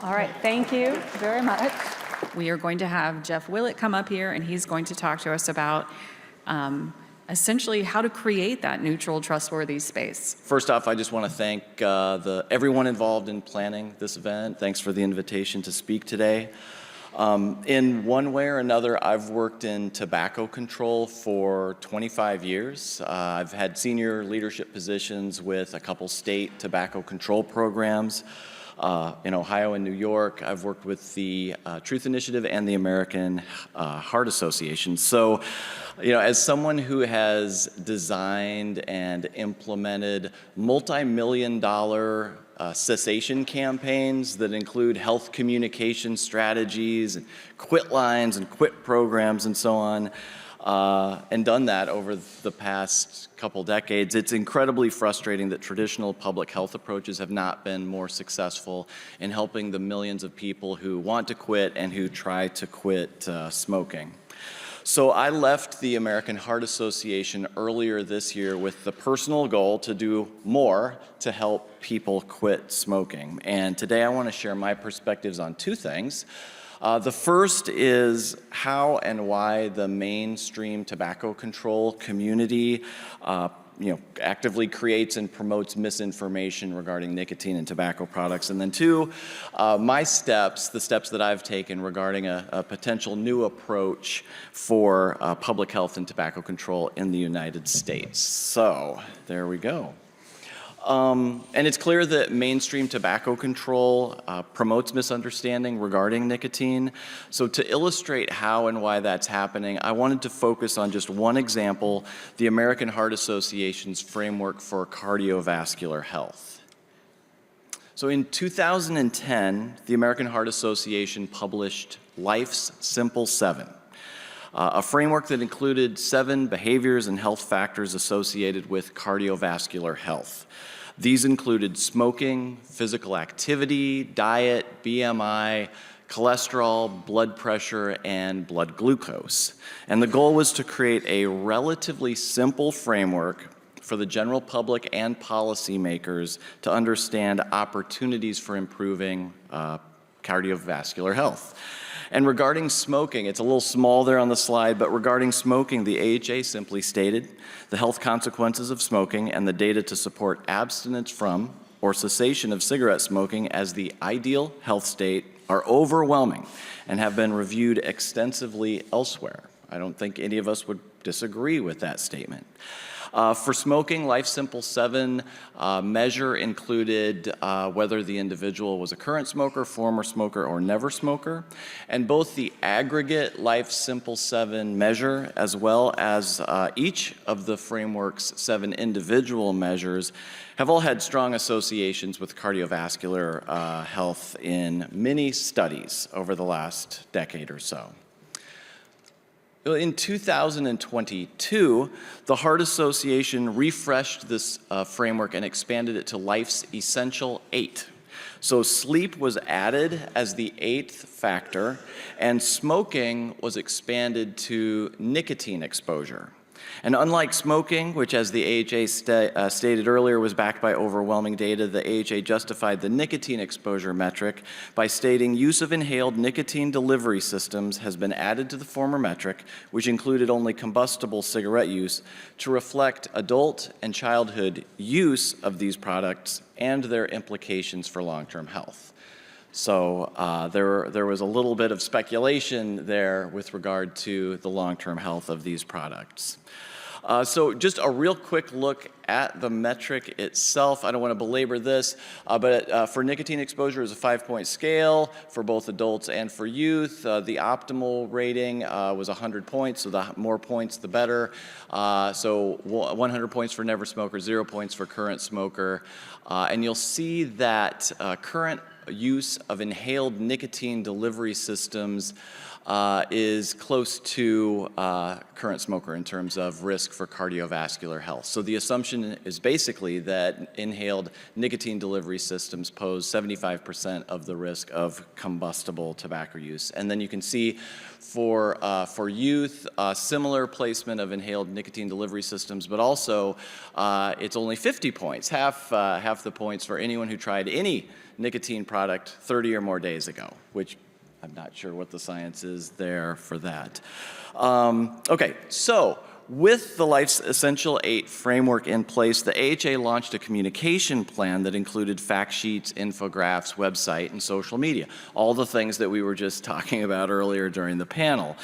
All right. Thank you very much. We are going to have Jeff Willett come up here, and he's going to talk to us about essentially how to create that neutral, trustworthy space. First off, I just want to thank everyone involved in planning this event. Thanks for the invitation to speak today. In one way or another, I've worked in tobacco control for 25 years. I've had senior leadership positions with a couple state tobacco control programs. In Ohio and New York, I've worked with the Truth Initiative and the American Heart Association. So, as someone who has designed and implemented multi-million-dollar cessation campaigns that include health communication strategies and quit lines and quit programs and so on, and done that over the past couple decades. It's incredibly frustrating that traditional public health approaches have not been more successful in helping the millions of people who want to quit and who try to quit smoking. So I left the American Heart Association earlier this year with the personal goal to do more to help people quit smoking. And today I want to share my perspectives on two things. The first is how and why the mainstream tobacco control community actively creates and promotes misinformation regarding nicotine and tobacco products. And then two, the steps that I've taken regarding a potential new approach for public health and tobacco control in the United States. So there we go. And it's clear that mainstream tobacco control promotes misunderstanding regarding nicotine. So to illustrate how and why that's happening, I wanted to focus on just one example, the American Heart Association's framework for cardiovascular health. So in 2010, the American Heart Association published Life's Simple 7. A framework that included 7 behaviors and health factors associated with cardiovascular health. These included smoking, physical activity, diet, BMI, cholesterol, blood pressure, and blood glucose. And the goal was to create a relatively simple framework for the general public and policymakers to understand opportunities for improving cardiovascular health. And regarding smoking, it's a little small there on the slide, but regarding smoking, the AHA simply stated the health consequences of smoking and the data to support abstinence from or cessation of cigarette smoking as the ideal health state are overwhelming and have been reviewed extensively elsewhere. I don't think any of us would disagree with that statement. For smoking, Life's Simple 7 measure included whether the individual was a current smoker, former smoker, or never smoker. And both the aggregate Life's Simple 7 measure as well as each of the framework's 7 individual measures have all had strong associations with cardiovascular health in many studies over the last decade or so. In 2022, the Heart Association refreshed this framework and expanded it to Life's Essential 8. So sleep was added as the 8th factor, and smoking was expanded to nicotine exposure. And unlike smoking, which as the AHA stated earlier was backed by overwhelming data, the AHA justified the nicotine exposure metric by stating use of inhaled nicotine delivery systems has been added to the former metric, which included only combustible cigarette use, to reflect adult and childhood use of these products and their implications for long-term health. So there was a little bit of speculation there with regard to the long-term health of these products. So just a real quick look at the metric itself. I don't want to belabor this, but for nicotine exposure is a 5-point scale for both adults and for youth. The optimal rating was 100 points, so the more points, the better. So 100 points for never smoker, 0 points for current smoker. And you'll see that current use of inhaled nicotine delivery systems is close to current smoker in terms of risk for cardiovascular health. So the assumption is basically that inhaled nicotine delivery systems pose 75% of the risk of combustible tobacco use. And then you can see for youth, similar placement of inhaled nicotine delivery systems, but also it's only 50 points, half the points for anyone who tried any nicotine product 30 or more days ago, which I'm not sure what the science is there for that. Okay, so with the Life's Essential 8 framework in place, the AHA launched a communication plan that included fact sheets, infographics, website, and social media, all the things that we were just talking about earlier during the panel.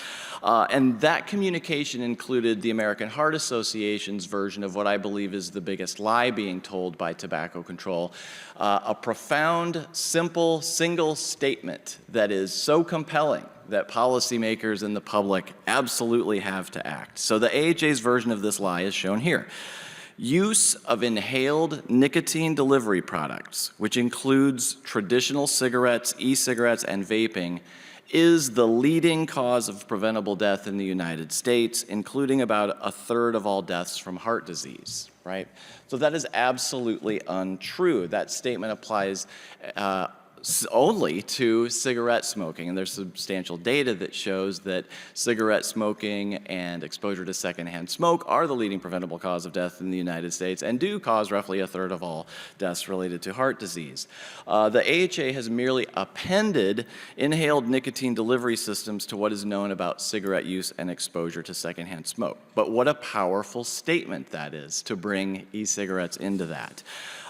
And that communication included the American Heart Association's version of what I believe is the biggest lie being told by tobacco control, a profound, simple, single statement that is so compelling that policymakers and the public absolutely have to act. So the AHA's version of this lie is shown here. Use of inhaled nicotine delivery products, which includes traditional cigarettes, e-cigarettes, and vaping, is the leading cause of preventable death in the United States, including about a third of all deaths from heart disease, right? So that is absolutely untrue. That statement applies only to cigarette smoking, and there's substantial data that shows that cigarette smoking and exposure to secondhand smoke are the leading preventable cause of death in the United States and do cause roughly a third of all deaths related to heart disease. The AHA has merely appended inhaled nicotine delivery systems to what is known about cigarette use and exposure to secondhand smoke. But what a powerful statement that is to bring e-cigarettes into that.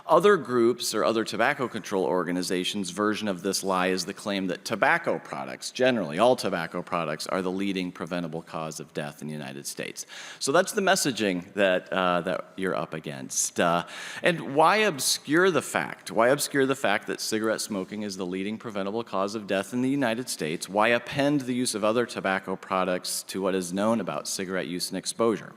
Other groups or other tobacco control organizations' version of this lie is the claim that tobacco products, generally all tobacco products, are the leading preventable cause of death in the United States. So that's the messaging that you're up against. And why obscure the fact? Why obscure the fact that cigarette smoking is the leading preventable cause of death in the United States? Why append the use of other tobacco products to what is known about cigarette use and exposure?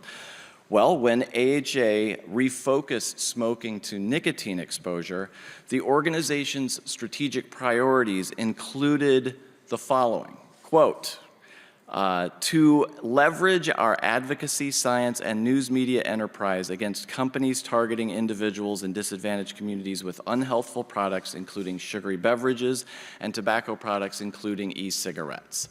Well, when AHA refocused smoking to nicotine exposure, the organization's strategic priorities included the following, quote, to leverage our advocacy, science, and news media enterprise against companies targeting individuals in disadvantaged communities with unhealthful products, including sugary beverages, and tobacco products, including e-cigarettes.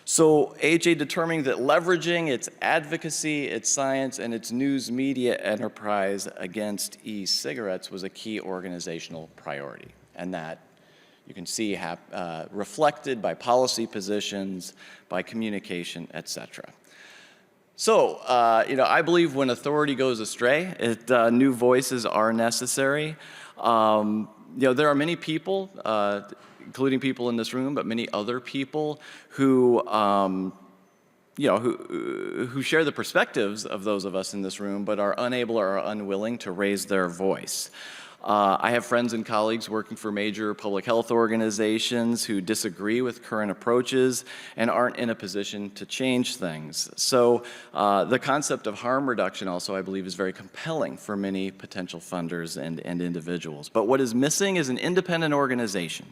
So AHA determining that leveraging its advocacy, its science, and its news media enterprise against e-cigarettes was a key organizational priority. And that you can see reflected by policy positions, by communication, et cetera. So, I believe when authority goes astray, new voices are necessary. There are many people, including people in this room, but many other people who, who share the perspectives of those of us in this room, but are unable or are unwilling to raise their voice. I have friends and colleagues working for major public health organizations who disagree with current approaches and aren't in a position to change things. So the concept of harm reduction also, I believe, is very compelling for many potential funders and individuals. But what is missing is an independent organization,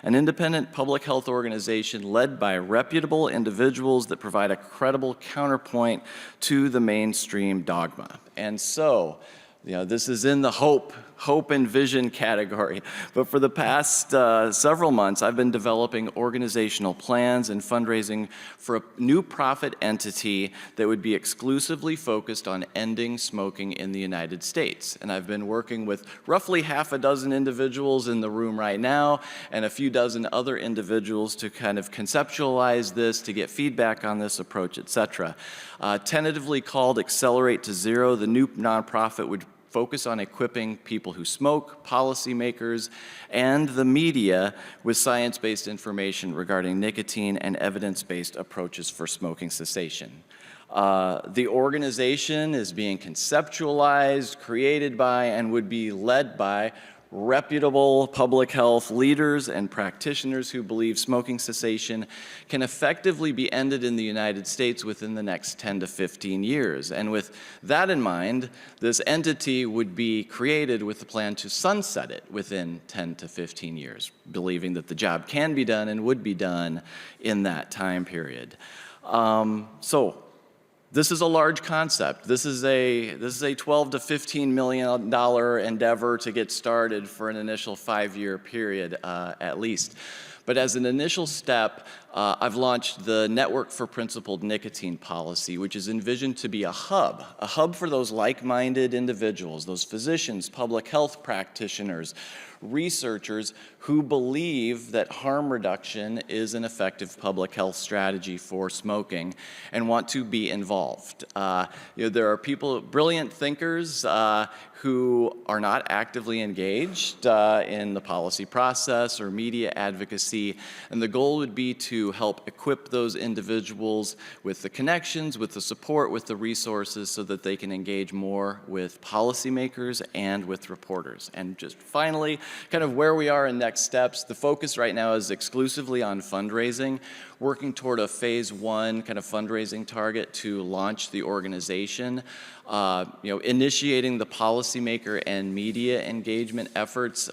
an independent public health organization led by reputable individuals that provide a credible counterpoint to the mainstream dogma. And so, this is in the hope and vision category. But for the past several months, I've been developing organizational plans and fundraising for a new profit entity that would be exclusively focused on ending smoking in the United States. And I've been working with roughly half a dozen individuals in the room right now and a few dozen other individuals to kind of conceptualize this, to get feedback on this approach, et cetera. Tentatively called Accelerate to Zero, the new nonprofit would focus on equipping people who smoke, policymakers, and the media with science-based information regarding nicotine and evidence-based approaches for smoking cessation. The organization is being conceptualized, created by, and would be led by reputable public health leaders and practitioners who believe smoking cessation can effectively be ended in the United States within the next 10 to 15 years. And with that in mind, this entity would be created with the plan to sunset it within 10 to 15 years, believing that the job can be done and would be done in that time period. This is a large concept. This is a $12 to $15 million endeavor to get started for an initial 5-year period, at least. But as an initial step, I've launched the Network for Principled Nicotine Policy, which is envisioned to be a hub for those like-minded individuals, those physicians, public health practitioners, researchers who believe that harm reduction is an effective public health strategy for smoking and want to be involved. There are people, brilliant thinkers, who are not actively engaged in the policy process or media advocacy, and the goal would be to help equip those individuals with the connections, with the support, with the resources so that they can engage more with policymakers and with reporters. And just finally, kind of where we are in next steps, the focus right now is exclusively on fundraising, working toward a phase 1 kind of fundraising target to launch the organization. initiating the policymaker and media engagement efforts,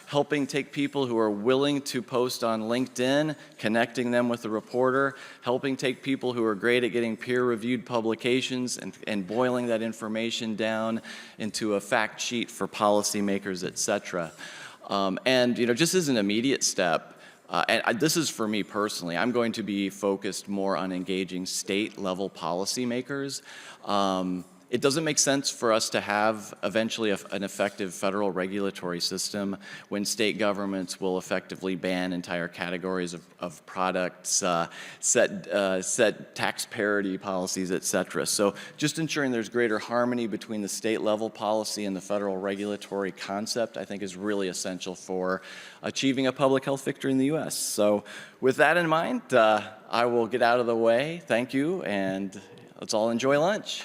helping take people who are willing to post on LinkedIn, connecting them with a reporter, helping take people who are great at getting peer-reviewed publications and boiling that information down into a fact sheet for policymakers, et cetera. And just as an immediate step, this is for me personally, I'm going to be focused more on engaging state-level policymakers. It doesn't make sense for us to have eventually an effective federal regulatory system when state governments will effectively ban entire categories of products, set tax parity policies, et cetera. So just ensuring there's greater harmony between the state level policy and the federal regulatory concept, I think, is really essential for achieving a public health victory in the U.S. So with that in mind, I will get out of the way. Thank you, and let's all enjoy lunch.